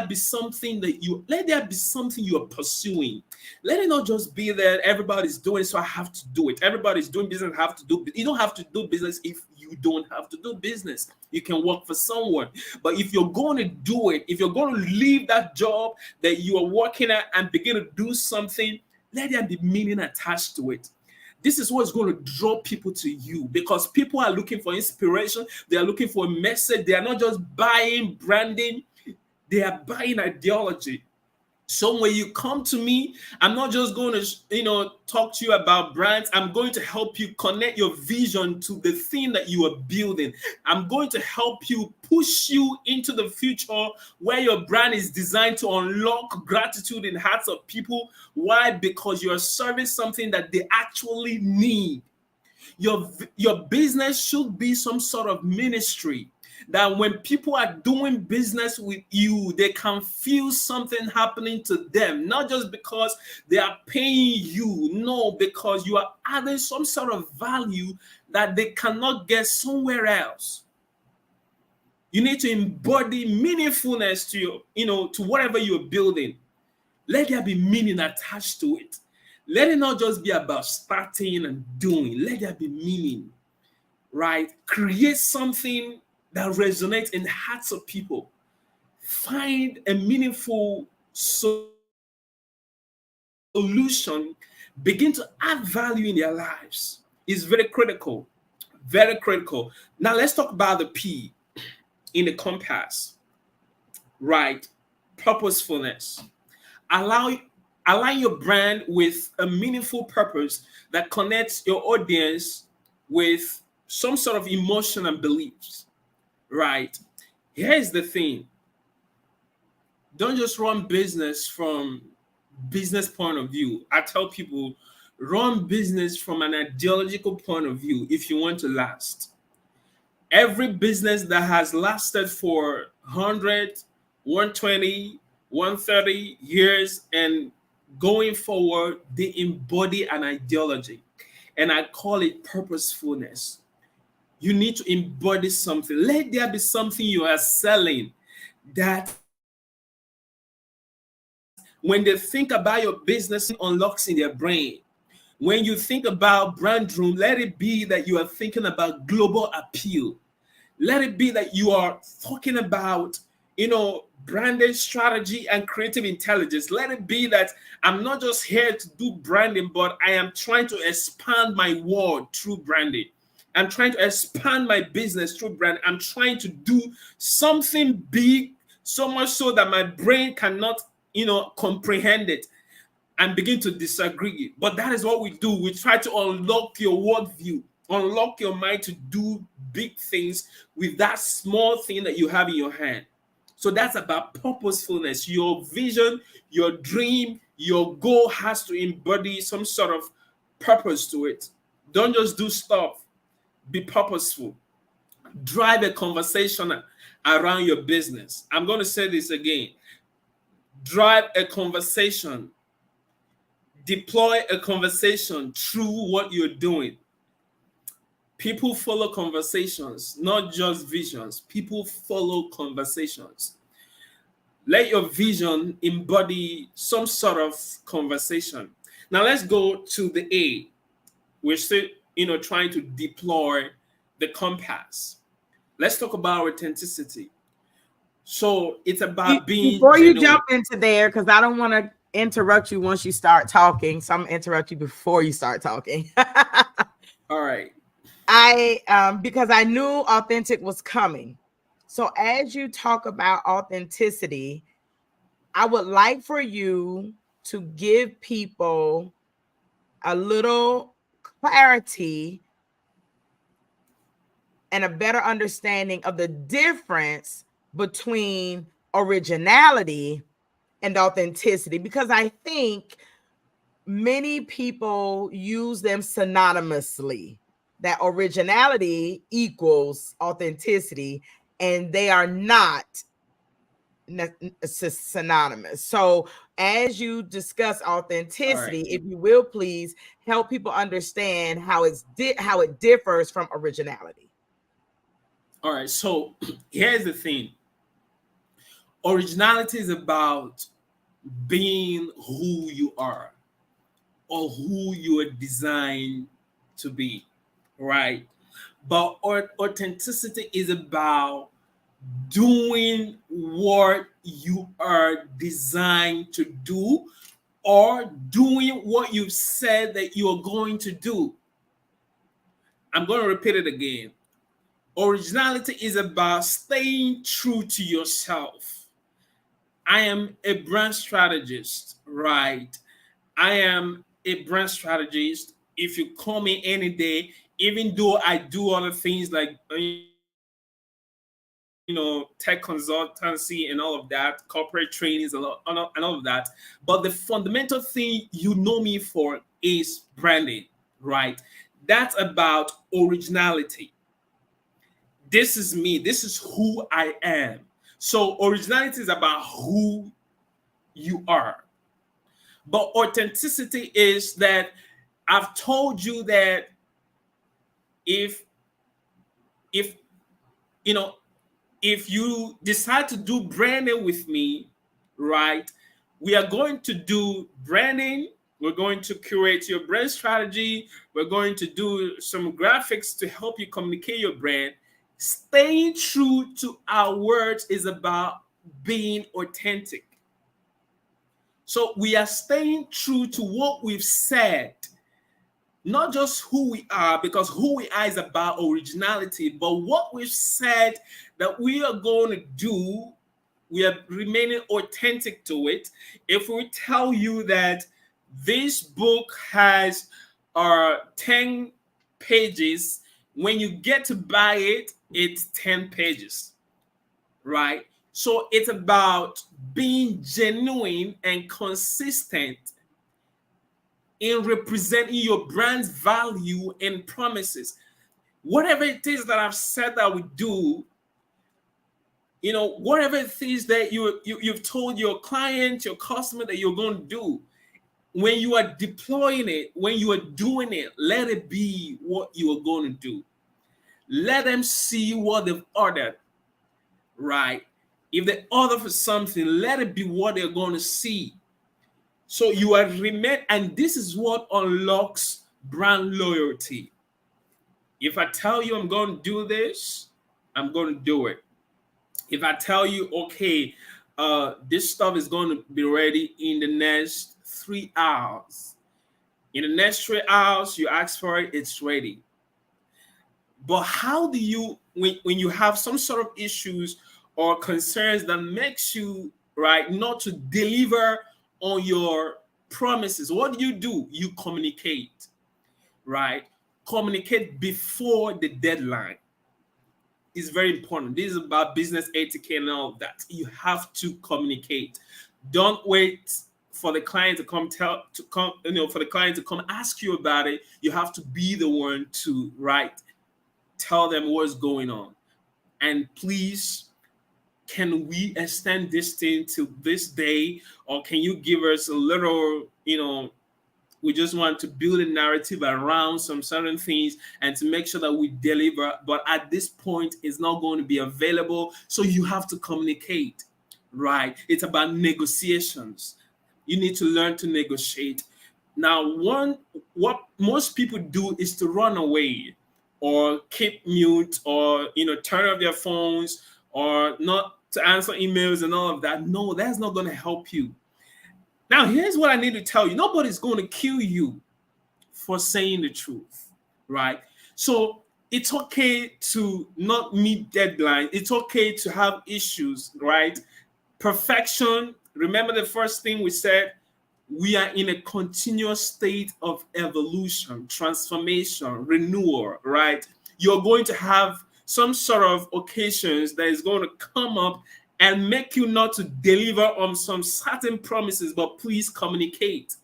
Let there be something you are pursuing. Let it not just be that everybody's doing it, so I have to do it. Everybody's doing business, I have to do it. You don't have to do business if you don't have to do business. You can work for someone. But if you're going to do it, if you're going to leave that job that you are working at and begin to do something, let there be meaning attached to it. This is what's going to draw people to you, because people are looking for inspiration. They are looking for a message. They are not just buying branding. They are buying ideology. So when you come to me, I'm not just going to, talk to you about brands. I'm going to help you connect your vision to the thing that you are building. I'm going to help you push you into the future where your brand is designed to unlock gratitude in hearts of people. Why? Because you're serving something that they actually need. Your business should be some sort of ministry. That when people are doing business with you, they can feel something happening to them, not just because they are paying you, no, because you are adding some sort of value that they cannot get somewhere else. You need to embody meaningfulness to to whatever you're building. Let there be meaning attached to it. Let it not just be about starting and doing. Let there be meaning, right? Create something that resonates in the hearts of people. Find a meaningful solution. Begin to add value in their lives. It's very critical. Very critical. Now let's talk about the P in the compass, right? Purposefulness. Allow Align your brand with a meaningful purpose that connects your audience with some sort of emotion and beliefs, right? Here's the thing. Don't just run business from business point of view. I tell people, run business from an ideological point of view if you want to last. Every business that has lasted for 100, 120, 130 years and going forward, they embody an ideology. And I call it purposefulness. You need to embody something. Let there be something you are selling that when they think about your business, it unlocks in their brain. When you think about brand room, let it be that you are thinking about global appeal. Let it be that you are talking about, branding strategy and creative intelligence. Let it be that I'm not just here to do branding, but I am trying to expand my world through branding. I'm trying to expand my business through brand. I'm trying to do something big, so much so that my brain cannot, comprehend it and begin to disagree. But that is what we do. We try to unlock your worldview, unlock your mind to do big things with that small thing that you have in your hand. So that's about purposefulness. Your vision, your dream, your goal has to embody some sort of purpose to it. Don't just do stuff. Be purposeful. Drive a conversation around your business. I'm going to say this again. Drive a conversation. Deploy a conversation through what you're doing. People follow conversations, not just visions. People follow conversations. Let your vision embody some sort of conversation. Now let's go to the A. We're still, trying to deploy the compass. Let's talk about authenticity. So it's about being before genuine. You jump into there, because I don't want to interrupt you once you start talking. So I'm going to interrupt you before you start talking. All right. Because I knew authentic was coming. So as you talk about authenticity, I would like for you to give people a little clarity and a better understanding of the difference between originality and authenticity, because I think many people use them synonymously, that originality equals authenticity, and they are not synonymous. So as you discuss authenticity, if you will, please help people understand how it differs from originality. All right. So here's the thing. Originality is about being who you are or who you are designed to be, right? But authenticity is about doing what you are designed to do or doing what you've said that you are going to do. I'm going to repeat it again. Originality is about staying true to yourself. I am a brand strategist, right? I am a brand strategist. If you call me any day, even though I do other things like, tech consultancy and all of that, corporate trainings and all of that. But the fundamental thing you know me for is branding, right? That's about originality. This is me. This is who I am. So originality is about who you are. But authenticity is that I've told you that if if you know if you decide to do branding with me, right? We are going to do branding. We're going to curate your brand strategy. We're going to do some graphics to help you communicate your brand. Staying true to our words is about being authentic. So we are staying true to what we've said, not just who we are, because who we are is about originality, but what we've said that we are going to do, we are remaining authentic to it. If we tell you that this book has 10 pages, when you get to buy it, it's 10 pages, right? So it's about being genuine and consistent in representing your brand's value and promises. Whatever it is that I've said that we do, whatever it is that you've told your client, your customer that you're going to do, when you are deploying it, when you are doing it, let it be what you are going to do. Let them see what they've ordered, right? If they order for something, let it be what they're going to see. So you are remain, and this is what unlocks brand loyalty. If I tell you I'm going to do this, I'm going to do it. If I tell you, okay, this stuff is going to be ready in the next 3 hours. In the next 3 hours, you ask for it, it's ready. But how do you, when you have some sort of issues or concerns that makes you, right, not to deliver on your promises, what do? You communicate, right? Communicate before the deadline. Is very important. This is about business etiquette and all of that. You have to communicate. Don't wait for the client to come for the client to come ask you about it. You have to be the one to tell them what's going on. And please, can we extend this thing to this day, or can you give us a little, we just want to build a narrative around some certain things and to make sure that we deliver. But at this point, it's not going to be available. So you have to communicate, right? It's about negotiations. You need to learn to negotiate. Now, what most people do is to run away or keep mute or, turn off their phones or not to answer emails and all of that. No, that's not going to help you. Now, here's what I need to tell you. Nobody's going to kill you for saying the truth, right? So it's okay to not meet deadlines. It's okay to have issues, right? Perfection. Remember the first thing we said, we are in a continuous state of evolution, transformation, renewal, right? You're going to have some sort of occasions that is going to come up and make you not to deliver on some certain promises, but please communicate.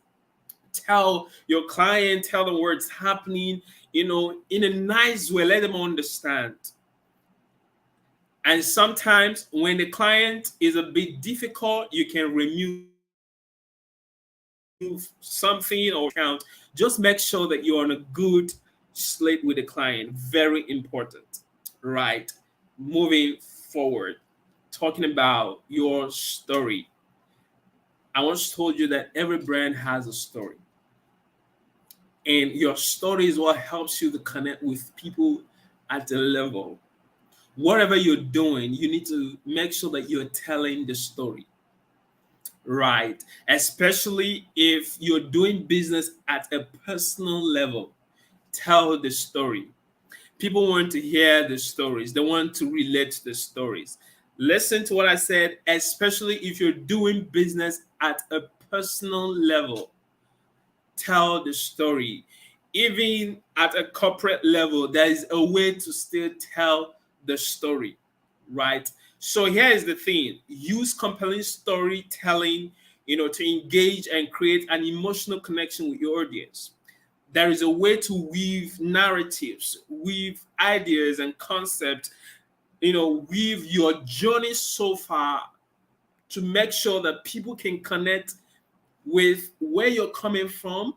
Tell your client, tell them where it's happening, in a nice way, let them understand. And sometimes when the client is a bit difficult, you can remove something or count. Just make sure that you're on a good slate with the client. Very important, right? Moving forward, talking about your story. I once told you that every brand has a story. And your story is what helps you to connect with people at the level. Whatever you're doing, you need to make sure that you're telling the story, right? Especially if you're doing business at a personal level, tell the story. People want to hear the stories. They want to relate to the stories. Listen to what I said, especially if you're doing business at a personal level. Tell the story. Even at a corporate level, there is a way to still tell the story, right? So here is the thing. Use compelling storytelling, to engage and create an emotional connection with your audience. There is a way to weave narratives, weave ideas and concepts, weave your journey so far to make sure that people can connect with where you're coming from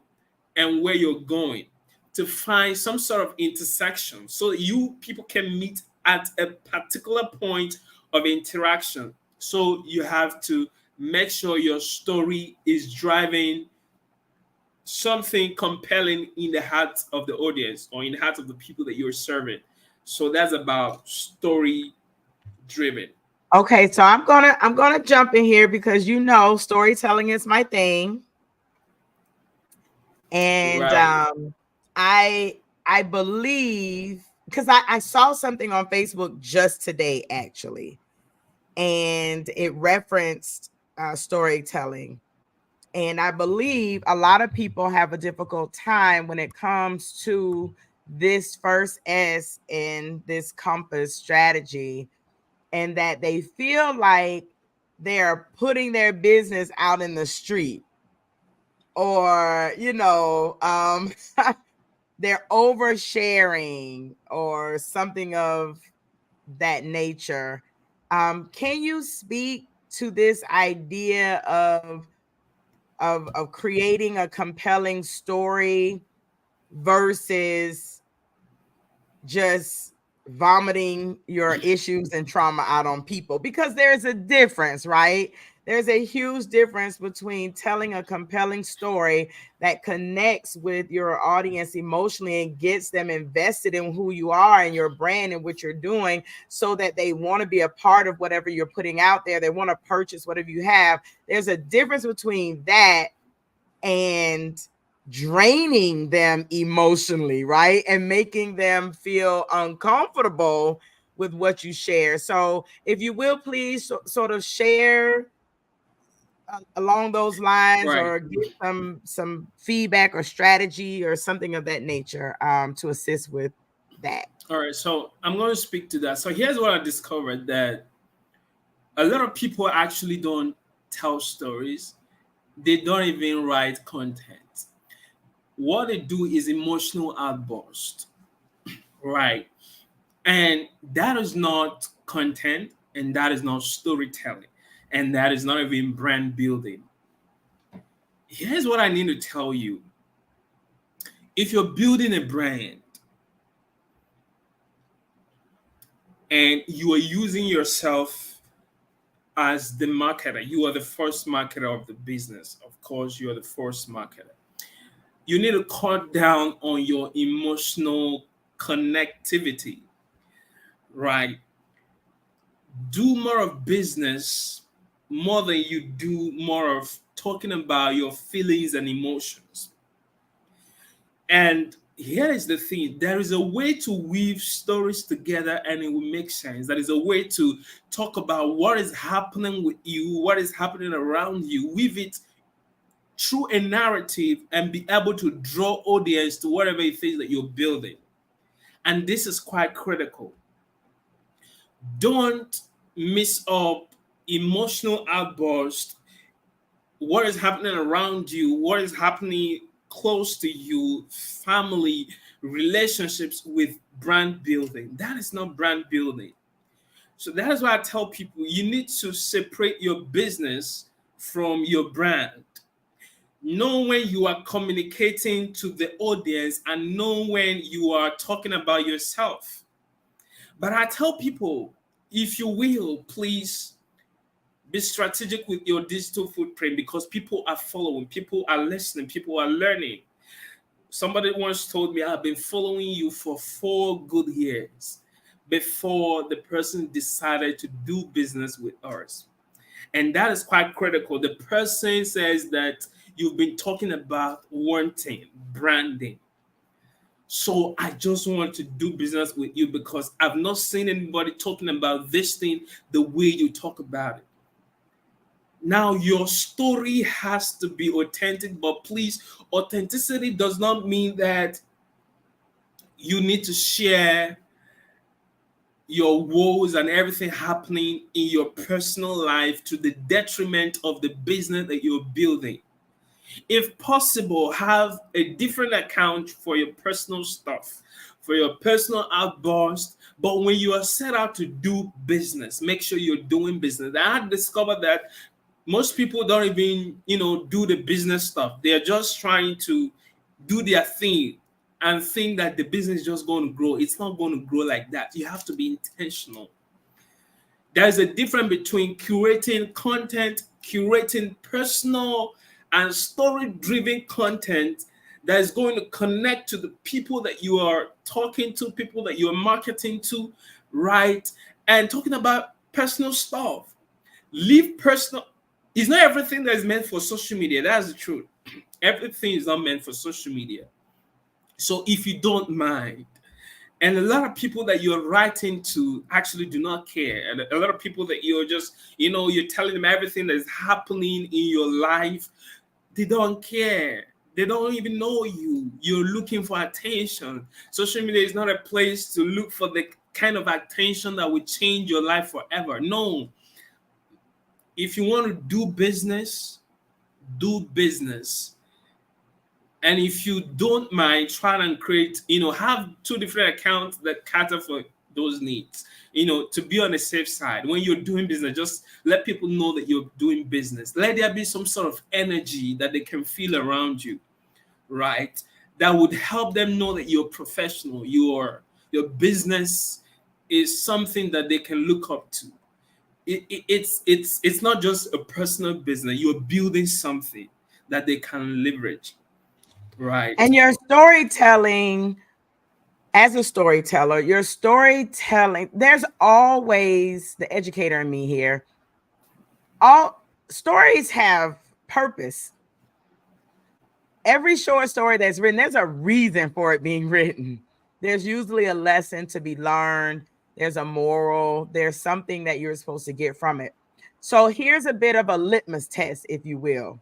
and where you're going, to find some sort of intersection so you people can meet at a particular point of interaction. So you have to make sure your story is driving something compelling in the heart of the audience or in the heart of the people that you're serving. So that's about story driven. Okay, so I'm gonna jump in here because storytelling is my thing. And Right. I believe, because I saw something on Facebook just today actually, and it referenced storytelling. And I believe a lot of people have a difficult time when it comes to this first S in this compass strategy, and that they feel like they're putting their business out in the street, or they're oversharing or something of that nature. Can you speak to this idea of creating a compelling story versus just vomiting your issues and trauma out on people? Because there's a difference, right? There's a huge difference between telling a compelling story that connects with your audience emotionally and gets them invested in who you are and your brand and what you're doing, so that they want to be a part of whatever you're putting out there. They want to purchase whatever you have. There's a difference between that and draining them emotionally, right? And making them feel uncomfortable with what you share. So, if you will, please sort of share along those lines, Right. or give some feedback or strategy or something of that nature, to assist with that. All right. So I'm going to speak to that. So here's what I discovered, that a lot of people actually don't tell stories. They don't even write content. What they do is emotional outburst, right? And that is not content, and that is not storytelling, and that is not even brand building. Here's what I need to tell you. If you're building a brand and you are using yourself as the marketer, you are the first marketer of the business. Of course, you are the first marketer. You need to cut down on your emotional connectivity, right? Do more of business more than you do more of talking about your feelings and emotions. And here is the thing, there is a way to weave stories together and it will make sense. There is a way to talk about what is happening with you, what is happening around you, weave it through a narrative and be able to draw audience to whatever it is that you're building. And this is quite critical. Don't miss up emotional outburst, what is happening around you, what is happening close to you, family, relationships with brand building. That is not brand building. So that is why I tell people you need to separate your business from your brand. Know when you are communicating to the audience and know when you are talking about yourself. But I tell people, if you will, please be strategic with your digital footprint, because people are following, people are listening, people are learning. Somebody once told me, I've been following you for 4 good years before the person decided to do business with us. And that is quite critical. The person says that you've been talking about wanting branding. So I just want to do business with you because I've not seen anybody talking about this thing the way you talk about it. Now, your story has to be authentic, but please, authenticity does not mean that you need to share your woes and everything happening in your personal life to the detriment of the business that you're building. If possible, have a different account for your personal stuff, for your personal outburst. But when you are set out to do business, make sure you're doing business. I had discovered that most people don't even, do the business stuff. They're just trying to do their thing and think that the business is just going to grow. It's not going to grow like that. You have to be intentional. There's a difference between curating content, curating personal and story-driven content that is going to connect to the people that you are talking to, people that you are marketing to, right? And talking about personal stuff. Leave personal. It's not everything that is meant for social media. That's the truth. Everything is not meant for social media. So if you don't mind, and a lot of people that you're writing to actually do not care. And a lot of people that you're just, you're telling them everything that is happening in your life, they don't care. They don't even know you. You're looking for attention. Social media is not a place to look for the kind of attention that will change your life forever. No. If you want to do business, do business. And if you don't mind, try and create, have two different accounts that cater for those needs, to be on the safe side. When you're doing business, just let people know that you're doing business. Let there be some sort of energy that they can feel around you, right? That would help them know that you're professional. Your business is something that they can look up to. It's not just a personal business. You're building something that they can leverage. Right. And your storytelling, as a storyteller, your storytelling, there's always the educator in me here. All stories have purpose. Every short story that's written, there's a reason for it being written. There's usually a lesson to be learned. There's a moral. There's something that you're supposed to get from it. So here's a bit of a litmus test, if you will.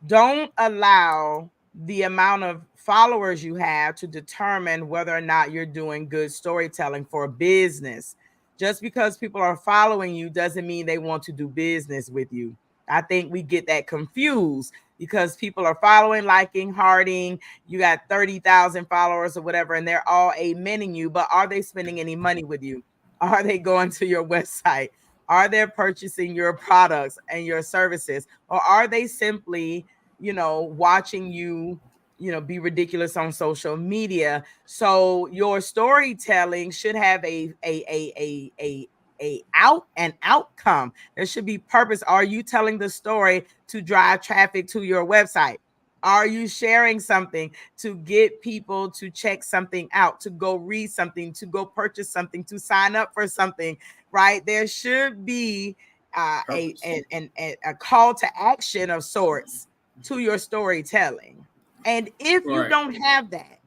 Don't allow the amount of followers you have to determine whether or not you're doing good storytelling for business. Just because people are following you doesn't mean they want to do business with you. I think we get that confused because people are following, liking, hearting. You got 30,000 followers or whatever, and they're all amening you. But are they spending any money with you? Are they going to your website? Are they purchasing your products and your services? Or are they simply, watching you, be ridiculous on social media? So your storytelling should have an outcome. There should be purpose. Are you telling the story to drive traffic to your website? Are you sharing something to get people to check something out, to go read something, to go purchase something, to sign up for something, right? There should be a call to action of sorts to your storytelling. And if you Right. don't have that,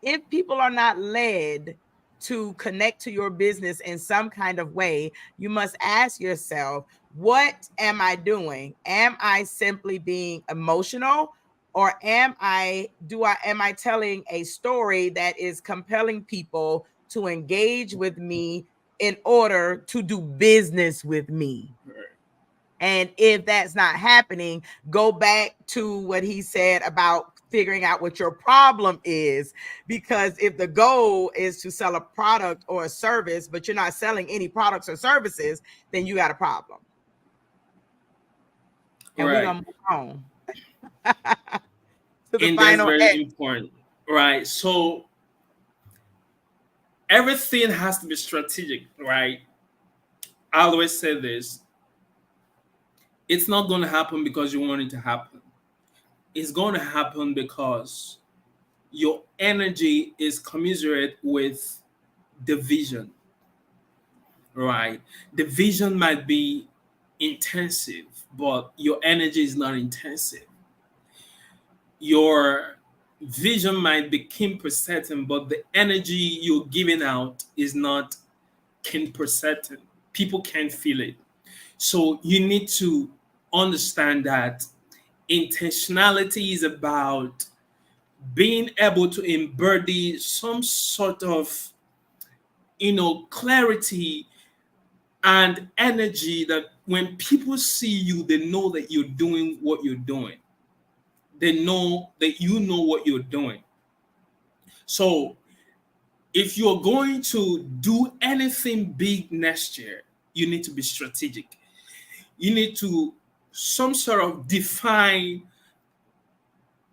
if people are not led to connect to your business in some kind of way, you must ask yourself, what am I doing? Am I simply being emotional? Or am I telling a story that is compelling people to engage with me in order to do business with me? And if that's not happening, go back to what he said about figuring out what your problem is. Because if the goal is to sell a product or a service, but you're not selling any products or services, then you got a problem. And we're Right. going to move on to the And that's final very X. important. Right. So everything has to be strategic, right? I always say this. It's not going to happen because you want it to happen. It's going to happen because your energy is commensurate with the vision, right? The vision might be intensive, but your energy is not intensive. Your vision might be keen per certain, but the energy you're giving out is not keen per certain. People can't feel it. So you need to understand that intentionality is about being able to embody some sort of clarity and energy that when people see you, they know that you're doing what you're doing. they know that you know what you're doing. So if you're going to do anything big next year, you need to be strategic. You need to some sort of define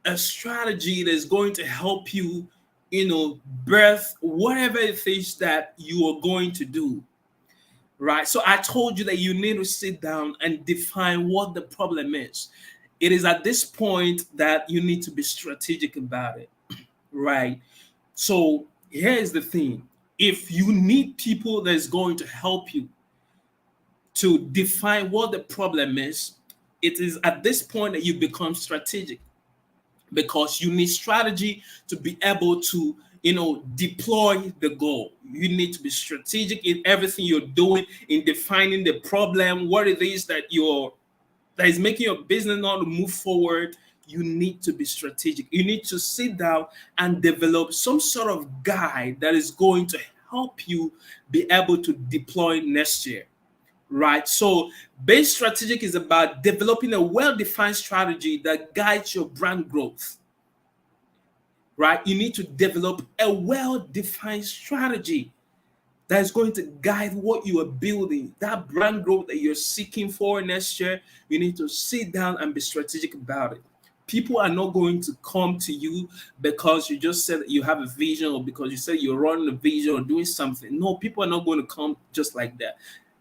a strategy that's going to help you, birth whatever it is that you are going to do. Right. So I told you that you need to sit down and define what the problem is. It is at this point that you need to be strategic about it. Right. So here's the thing. If you need people that's going to help you to define what the problem is, it is at this point that you become strategic, because you need strategy to be able to deploy the goal. You need to be strategic in everything you're doing, in defining the problem, what it is that is making your business not to move forward. You need to be strategic. You need to sit down and develop some sort of guide that is going to help you be able to deploy next year. Right. So being strategic is about developing a well-defined strategy that guides your brand growth. Right. You need to develop a well-defined strategy that is going to guide what you are building, that brand growth that you're seeking for next year. You need to sit down and be strategic about it. People are not going to come to you because you just said that you have a vision, or because you said you're running a vision or doing something. No, people are not going to come just like that.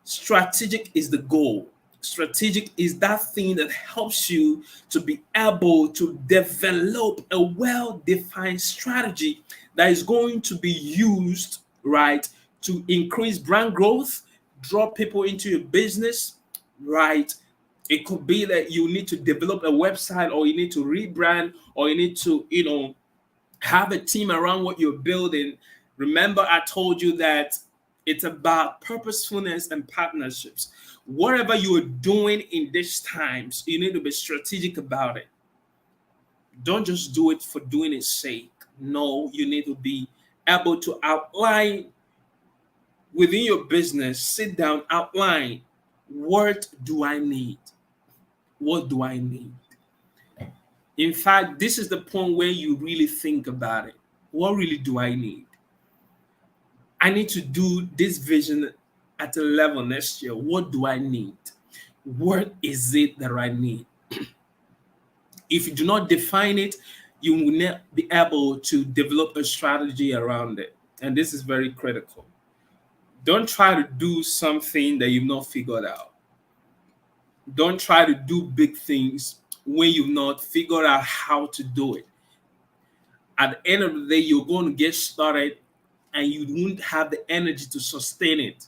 Strategic is the goal. Strategic is that thing that helps you to be able to develop a well-defined strategy that is going to be used, right, to increase brand growth, draw people into your business, right? It could be that you need to develop a website, or you need to rebrand, or you need to, have a team around what you're building. Remember, I told you that it's about purposefulness and partnerships. Whatever you are doing in these times, you need to be strategic about it. Don't just do it for doing its sake. No, you need to be able to outline within your business, sit down, outline, what do I need? What do I need? In fact, this is the point where you really think about it. What really do I need? I need to do this vision at a level next year. What do I need? What is it that I need? If you do not define it, you will not be able to develop a strategy around it. And this is very critical. Don't try to do something that you've not figured out. Don't try to do big things when you've not figured out how to do it. At the end of the day, you're going to get started and you won't have the energy to sustain it.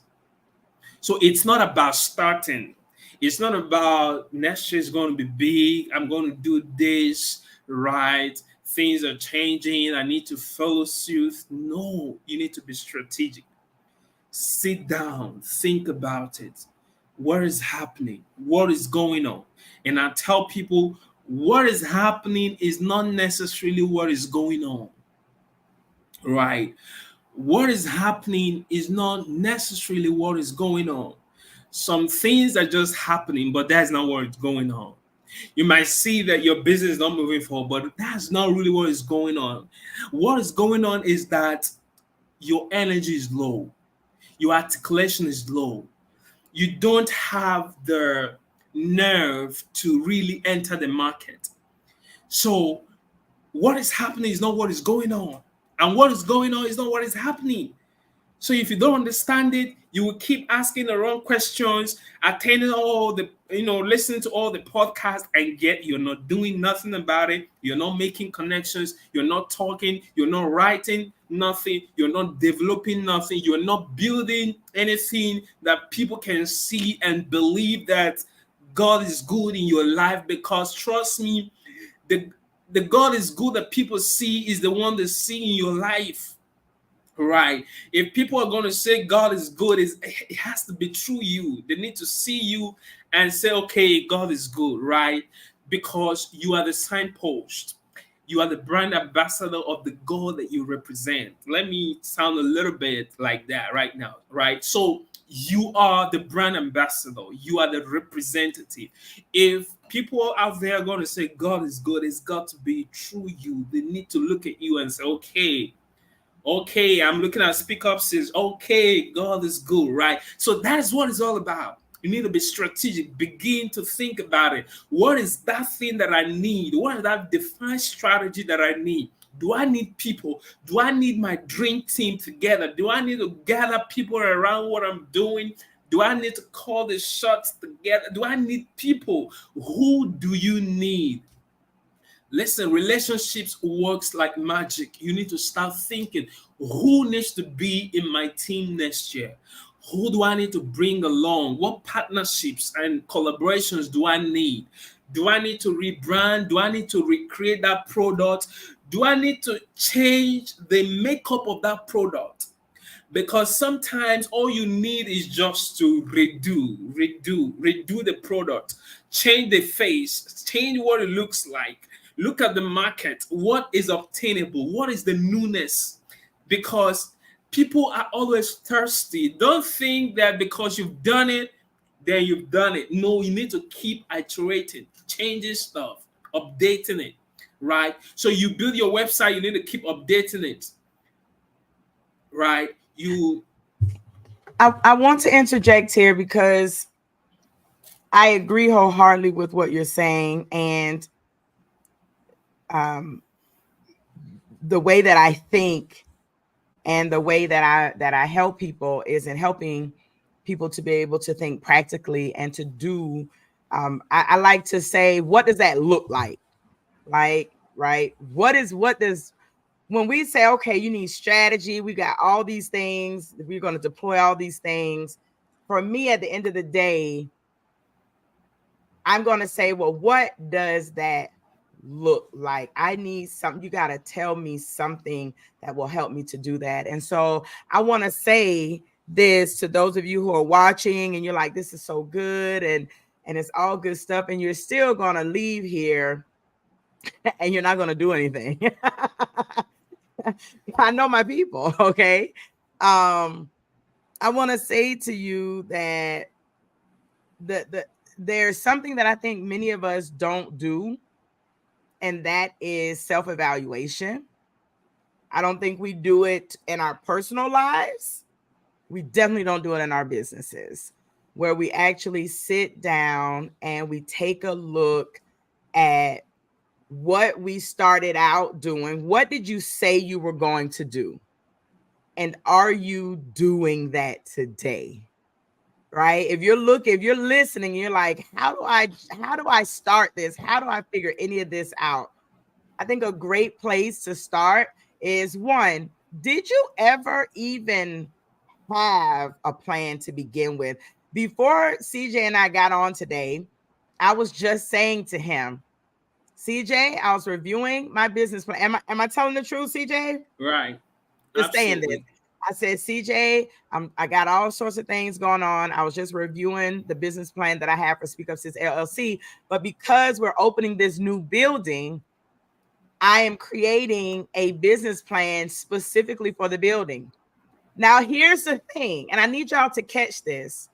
So it's not about starting. It's not about next year is going to be big. I'm going to do this, right? Things are changing. I need to follow suit. No, you need to be strategic. Sit down, think about it. What is happening? What is going on? And I tell people, what is happening is not necessarily what is going on, right? What is happening is not necessarily what is going on. Some things are just happening, but that's not what is going on. You might see that your business is not moving forward, but that's not really what is going on. What is going on is that your energy is low, your articulation is low. You don't have the nerve to really enter the market. So what is happening is not what is going on. And what is going on is not what is happening. So if you don't understand it, you will keep asking the wrong questions, attending all the, listening to all the podcasts, and yet you're not doing nothing about it. You're not making connections. You're not talking. You're not writing nothing. You're not developing nothing. You're not building anything that people can see and believe that God is good in your life. Because trust me, the God is good that people see is the one that's seeing your life. Right. If people are going to say God is good, it has to be through you. They need to see you and say, okay, God is good, right? Because you are the signpost. You are the brand ambassador of the God that you represent. Let me sound a little bit like that right now, right? So you are the brand ambassador. You are the representative. If People out there are going to say, God is good. It's got to be through you. They need to look at you and say, okay, I'm looking at SpeakUpSis. Okay, God is good, right? So that is what it's all about. You need to be strategic. Begin to think about it. What is that thing that I need? What is that defined strategy that I need? Do I need people? Do I need my dream team together? Do I need to gather people around what I'm doing? Do I need to call the shots together? Do I need people? Who do you need? Listen, relationships works like magic. You need to start thinking, who needs to be in my team next year? Who do I need to bring along? What partnerships and collaborations do I need? Do I need to rebrand? Do I need to recreate that product? Do I need to change the makeup of that product? Because sometimes all you need is just to redo the product, change the face, change what it looks like. Look at the market. What is obtainable? What is the newness? Because people are always thirsty. Don't think that because you've done it, then you've done it. No, you need to keep iterating, changing stuff, updating it, right? So you build your website, you need to keep updating it, right? I want to interject here because I agree wholeheartedly with what you're saying. And the way that I think and the way that I help people is in helping people to be able to think practically and to do. I like to say, what does that look like? Like, right? What does when we say, okay, you need strategy, we got all these things, we're going to deploy all these things. For me, at the end of the day, I'm going to say, well, what does that look like? I need something. You got to tell me something that will help me to do that. And so I want to say this to those of you who are watching and you're like, this is so good and it's all good stuff. And you're still going to leave here and you're not going to do anything. I know my people. Okay. I want to say to you that there's something that I think many of us don't do, and that is self-evaluation. I don't think we do it in our personal lives. We definitely don't do it in our businesses, where we actually sit down and we take a look at what we started out doing. What did you say you were going to do? And are you doing that today? Right? If you're listening, you're like, how do I start this? How do I figure any of this out? I think a great place to start is, one, did you ever even have a plan to begin with? Before CJ and I got on today, I was just saying to him, CJ, I was reviewing my business plan. Am I telling the truth, CJ? Right. Just saying this. Absolutely. I said, CJ, I got all sorts of things going on. I was just reviewing the business plan that I have for SpeakUpSis LLC. But because we're opening this new building, I am creating a business plan specifically for the building. Now, here's the thing, and I need y'all to catch this.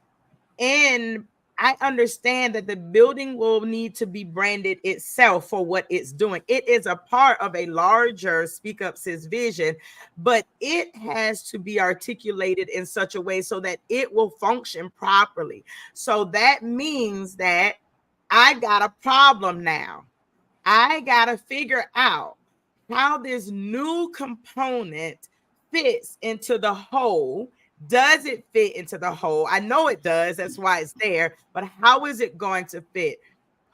And I understand that the building will need to be branded itself for what it's doing. It is a part of a larger SpeakUpSis vision, but it has to be articulated in such a way so that it will function properly. So that means that I got a problem now. I got to figure out how this new component fits into the whole. Does it fit into the whole? I know it does. That's why it's there. But how is it going to fit?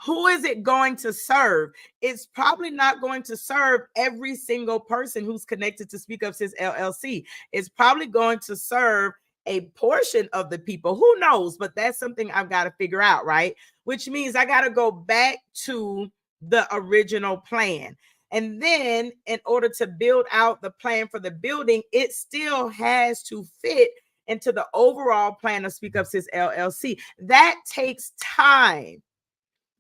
Who is it going to serve? It's probably not going to serve every single person who's connected to SpeakUpSis LLC. It's probably going to serve a portion of the people. Who knows? But that's something I've got to figure out, right? Which means I got to go back to the original plan. And then in order to build out the plan for the building, it still has to fit into the overall plan of SpeakUpSis LLC. That takes time.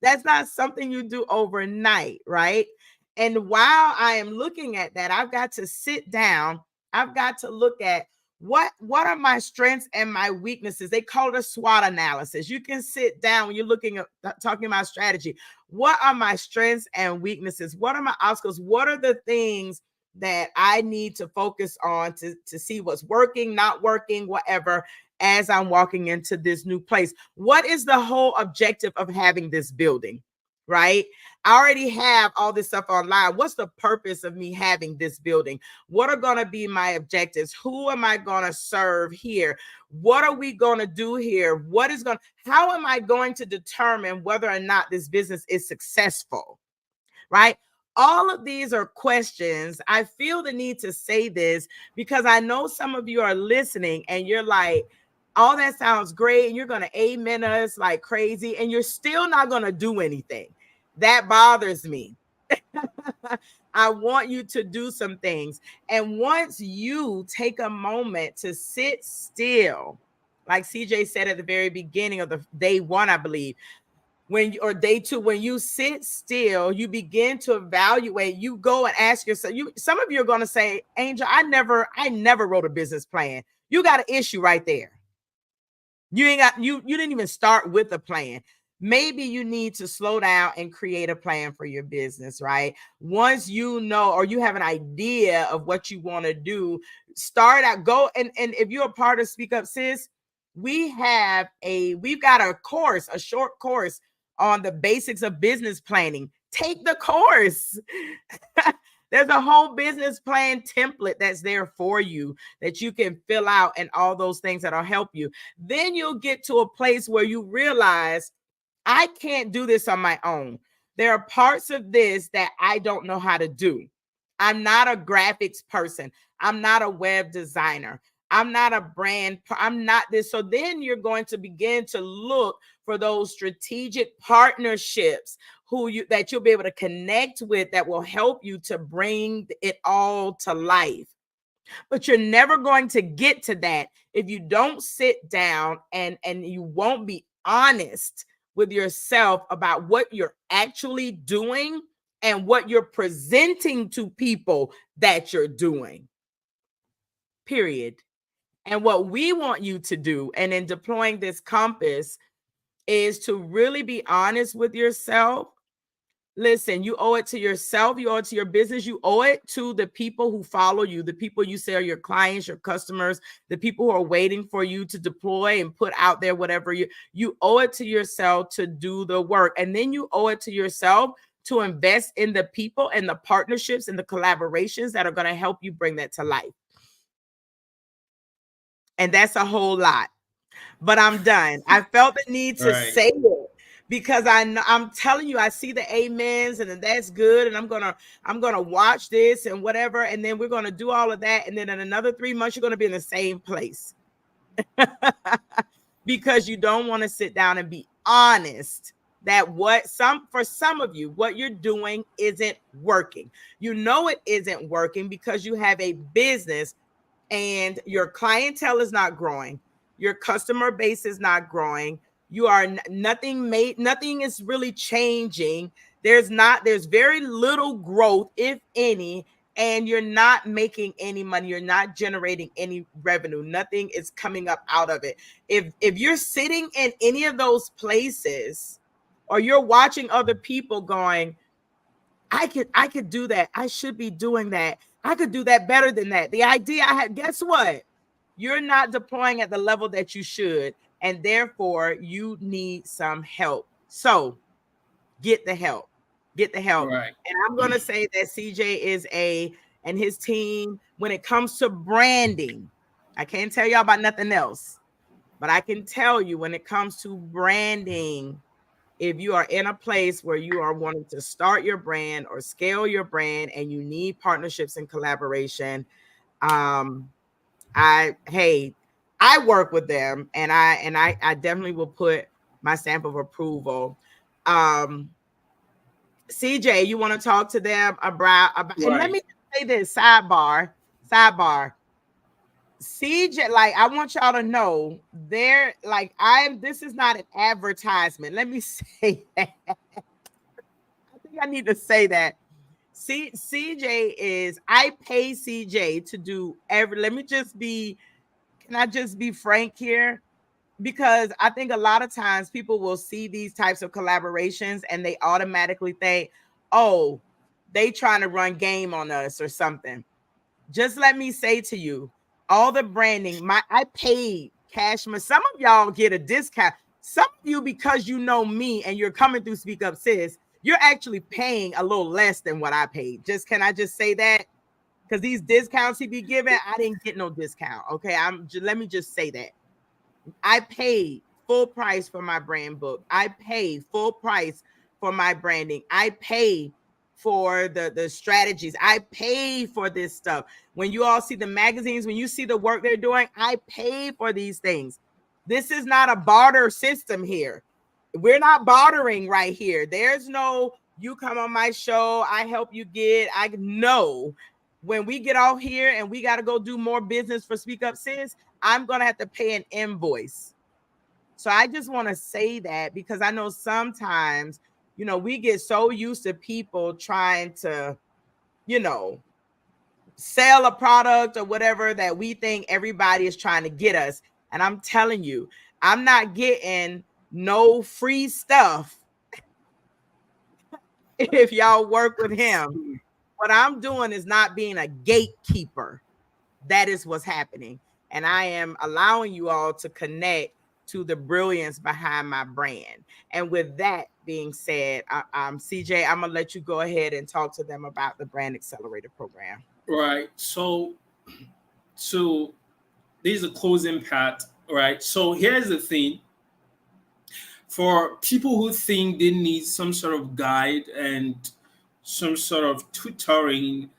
That's not something you do overnight, right? And while I am looking at that, I've got to sit down. I've got to look at What are my strengths and my weaknesses? They call it a SWOT analysis. You can sit down when you're looking at talking about strategy. What are my strengths and weaknesses? What are my obstacles? What are the things that I need to focus on to see what's working, not working, whatever, as I'm walking into this new place? What is the whole objective of having this building? Right? I already have all this stuff online. What's the purpose of me having this building? What are going to be my objectives? Who am I going to serve here? What are we going to do here? How am I going to determine whether or not this business is successful? Right? All of these are questions. I feel the need to say this because I know some of you are listening and you're like, all that sounds great. And you're going to amen us like crazy. And you're still not going to do anything. That bothers me. I want you to do some things. And once you take a moment to sit still, like CJ said at the very beginning of the day one, I believe, or day two, when you sit still, you begin to evaluate. You go and ask yourself. Some of you are going to say, Angel, I never wrote a business plan. You got an issue right there. You didn't even start with a plan. Maybe you need to slow down and create a plan for your business, right? Once you know, or you have an idea of what you want to do, start out, go. And if you're a part of Speak Up Sis, we've got a course, a short course on the basics of business planning. Take the course. There's a whole business plan template that's there for you that you can fill out and all those things that'll help you. Then you'll get to a place where you realize, I can't do this on my own. There are parts of this that I don't know how to do. I'm not a graphics person. I'm not a web designer. I'm not a brand. I'm not this. So then you're going to begin to look for those strategic partnerships that you'll be able to connect with that will help you to bring it all to life. But you're never going to get to that if you don't sit down and you won't be honest with yourself about what you're actually doing and what you're presenting to people that you're doing. Period. And what we want you to do, and in deploying this compass, is to really be honest with yourself. Listen, you owe it to yourself. You owe it to your business. You owe it to the people who follow you, the people you say are your clients, your customers, the people who are waiting for you to deploy and put out there whatever you owe it to yourself to do the work. And then you owe it to yourself to invest in the people and the partnerships and the collaborations that are going to help you bring that to life. And that's a whole lot. But I'm done. I felt the need to say it. Because I'm telling you, I see the amens and that's good. And I'm gonna watch this and whatever. And then we're gonna do all of that. And then in another 3 months, you're gonna be in the same place. Because you don't want to sit down and be honest that for some of you, what you're doing isn't working. You know it isn't working because you have a business and your clientele is not growing. Your customer base is not growing. You are nothing is really changing. There's very little growth, if any, and you're not making any money. You're not generating any revenue. Nothing is coming up out of it. If you're sitting in any of those places, or you're watching other people going, I could do that. I should be doing that. I could do that better than that. The idea I had, guess what? You're not deploying at the level that you should. And therefore, you need some help. So get the help. Get the help. Right. And I'm going to say that CJ and his team, when it comes to branding, I can't tell y'all about nothing else. But I can tell you when it comes to branding, if you are in a place where you are wanting to start your brand or scale your brand and you need partnerships and collaboration, I work with them and I definitely will put my stamp of approval. CJ, you want to talk to them about right. And let me say this sidebar. CJ, like, I want y'all to know this is not an advertisement. Let me say that. I think I need to say that. CJ I pay CJ to do let me just be can I just be frank here? Because I think a lot of times people will see these types of collaborations and they automatically think, oh, they trying to run game on us or something. Just let me say to you, all the branding, I paid cash. Some of y'all get a discount. Some of you, because you know me and you're coming through Speak Up Sis, you're actually paying a little less than what I paid. Just can I just say that? Because these discounts he be giving, I didn't get no discount. Okay, let me just say that. I paid full price for my brand book. I paid full price for my branding. I pay for the strategies. I pay for this stuff. When you all see the magazines, when you see the work they're doing, I pay for these things. This is not a barter system here. We're not bartering right here. There's no, you come on my show, I help you get, I know when we get off here and we got to go do more business for Speak Up Sis, I'm going to have to pay an invoice. So I just want to say that because I know sometimes, we get so used to people trying to, sell a product or whatever that we think everybody is trying to get us. And I'm telling you, I'm not getting no free stuff if y'all work with him. What I'm doing is not being a gatekeeper. That is what's happening. And I am allowing you all to connect to the brilliance behind my brand. And with that being said, I'm CJ, I'm going to let you go ahead and talk to them about the Brand Accelerator program. Right. So this is a closing part. Right. So here's the thing. For people who think they need some sort of guide and some sort of tutoring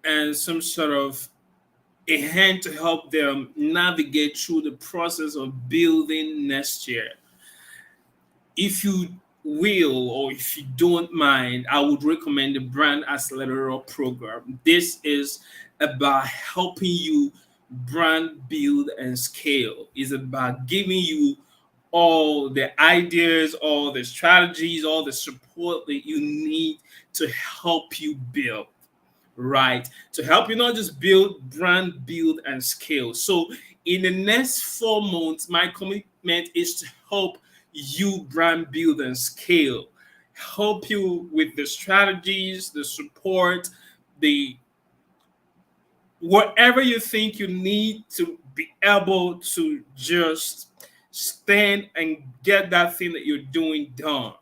and some sort of a hand to help them navigate through the process of building next year, if you will or if you don't mind, I would recommend the Brand Accelerator program. This is about helping you brand build and scale. It's about giving you all the ideas, all the strategies, all the support that you need to help you build, right? To help you not just build, brand build, and scale. So in the next 4 months, my commitment is to help you brand build and scale, help you with the strategies, the support, the whatever you think you need to be able to just stand and get that thing that you're doing done.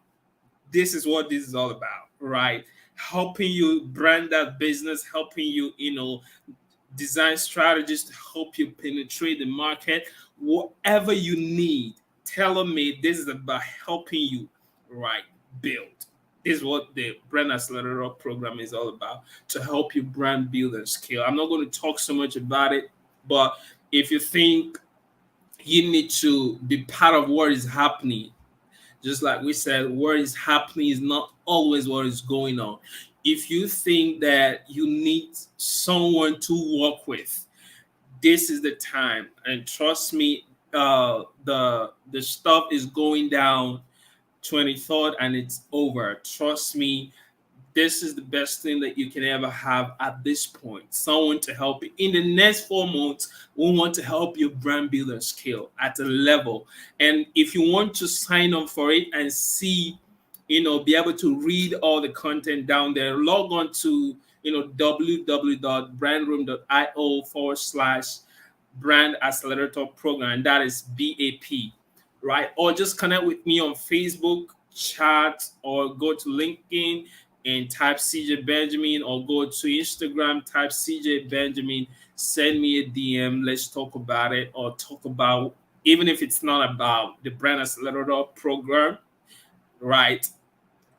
This is what this is all about, right? Helping you brand that business, helping you, design strategies to help you penetrate the market. Whatever you need, tell me. This is about helping you, right, build. This is what the Brand Accelerator program is all about, to help you brand build and scale. I'm not going to talk so much about it, but if you think you need to be part of what is happening, just like we said, what is happening is not always what is going on. If you think that you need someone to work with, this is the time. And trust me, the stuff is going down 23rd and it's over. Trust me, this is the best thing that you can ever have at this point. Someone to help you. In the next 4 months, we want to help you brand build and scale at a level. And if you want to sign up for it and see, be able to read all the content down there, log on to, www.brandroom.io/brand accelerator program. And that is BAP, right? Or just connect with me on Facebook, chat, or go to LinkedIn and type CJ Benjamin, or go to Instagram, type CJ Benjamin, send me a DM, let's talk about it, or talk about, even if it's not about the Brand Accelerator program, right?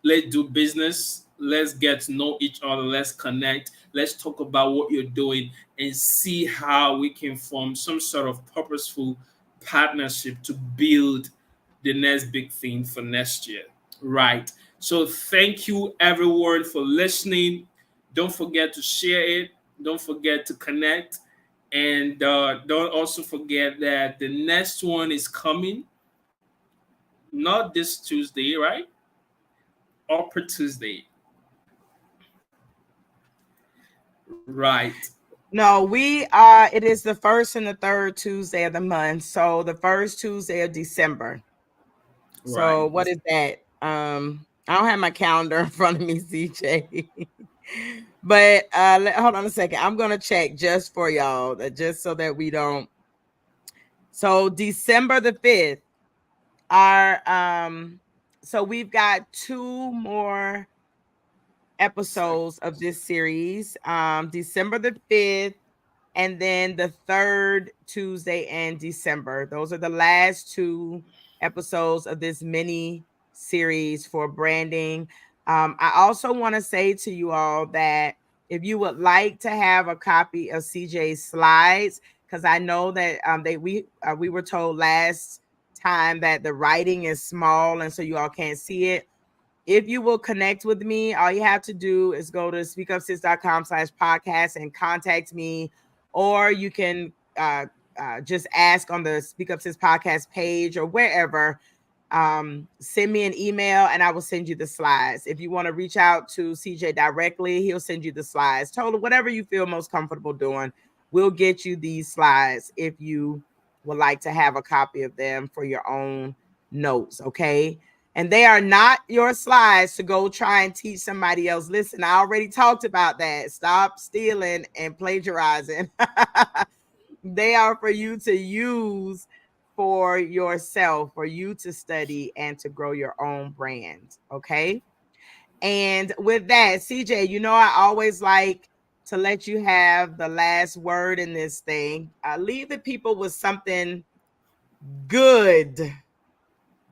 Let's do business. Let's get to know each other. Let's connect. Let's talk about what you're doing and see how we can form some sort of purposeful partnership to build the next big thing for next year, right? So thank you everyone for listening. Don't forget to share it. Don't forget to connect. And don't also forget that the next one is coming, not this Tuesday, right? Upper Tuesday. Right. No, it is the first and the third Tuesday of the month. So the first Tuesday of December. So Right. what is that? I don't have my calendar in front of me, CJ. But hold on a second. I'm gonna check just for y'all, just so that we don't. So December the 5th, our so we've got two more episodes of this series. December the 5th and then the third Tuesday in December. Those are the last two episodes of this mini series for branding. I also want to say to you all that if you would like to have a copy of CJ's slides, because I know that we were told last time that the writing is small and so you all can't see it. If you will connect with me, all you have to do is go to speakupsis.com/podcast and contact me, or you can just ask on the Speak Up Sis podcast page or wherever. Send me an email and I will send you the slides. If you want to reach out to CJ directly, he'll send you the slides. Total, whatever you feel most comfortable doing, we'll get you these slides if you would like to have a copy of them for your own notes. Okay. And they are not your slides to go try and teach somebody else. Listen, I already talked about that. Stop stealing and plagiarizing. They are for you to use for yourself, for you to study and to grow your own brand. Okay. And with that, CJ, I always like to let you have the last word in this thing. Leave the people with something good.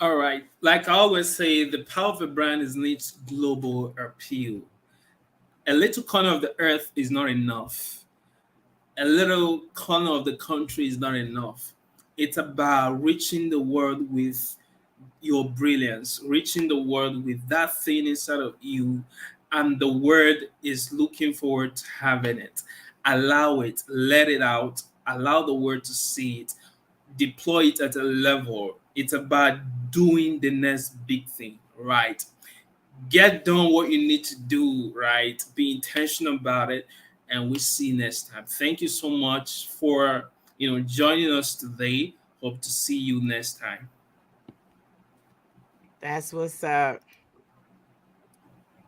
All right. Like I always say, the power of a brand is in its global appeal. A little corner of the earth is not enough. A little corner of the country is not enough. It's about reaching the world with your brilliance, reaching the world with that thing inside of you, and the word is looking forward to having it. Allow it, let it out, allow the word to see it, deploy it at a level. It's about doing the next big thing, right? Get done what you need to do, right? Be intentional about it, and we see you next time. Thank you so much for joining us today. Hope to see you next time. That's what's up.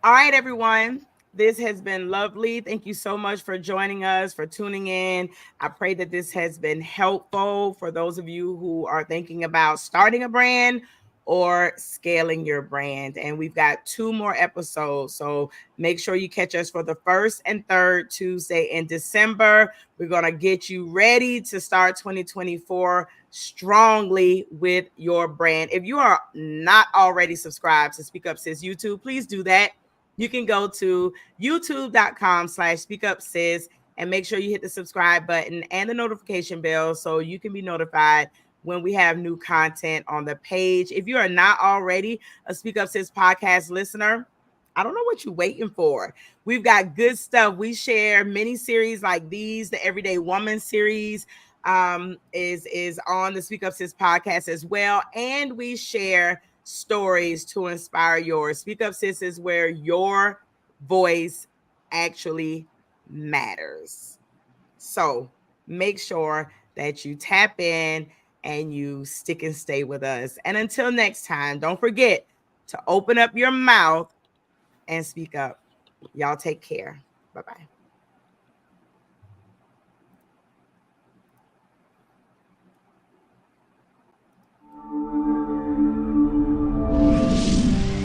All right, everyone. This has been lovely. Thank you so much for joining us, for tuning in. I pray that this has been helpful for those of you who are thinking about starting a brand or scaling your brand. And we've got two more episodes. So make sure you catch us for the first and third Tuesday in December. We're going to get you ready to start 2024 strongly with your brand. If you are not already subscribed to Speak Up Sis YouTube, please do that. You can go to youtube.com/speakupsis and make sure you hit the subscribe button and the notification bell so you can be notified when we have new content on the page. If you are not already a Speak Up Sis podcast listener, I don't know what you're waiting for. We've got good stuff. We share mini series like these. The Everyday Woman series is on the Speak Up Sis podcast as well. And we share stories to inspire yours. Speak Up Sis is where your voice actually matters. So make sure that you tap in and you stick and stay with us. And until next time, don't forget to open up your mouth and speak up. Y'all take care. Bye-bye.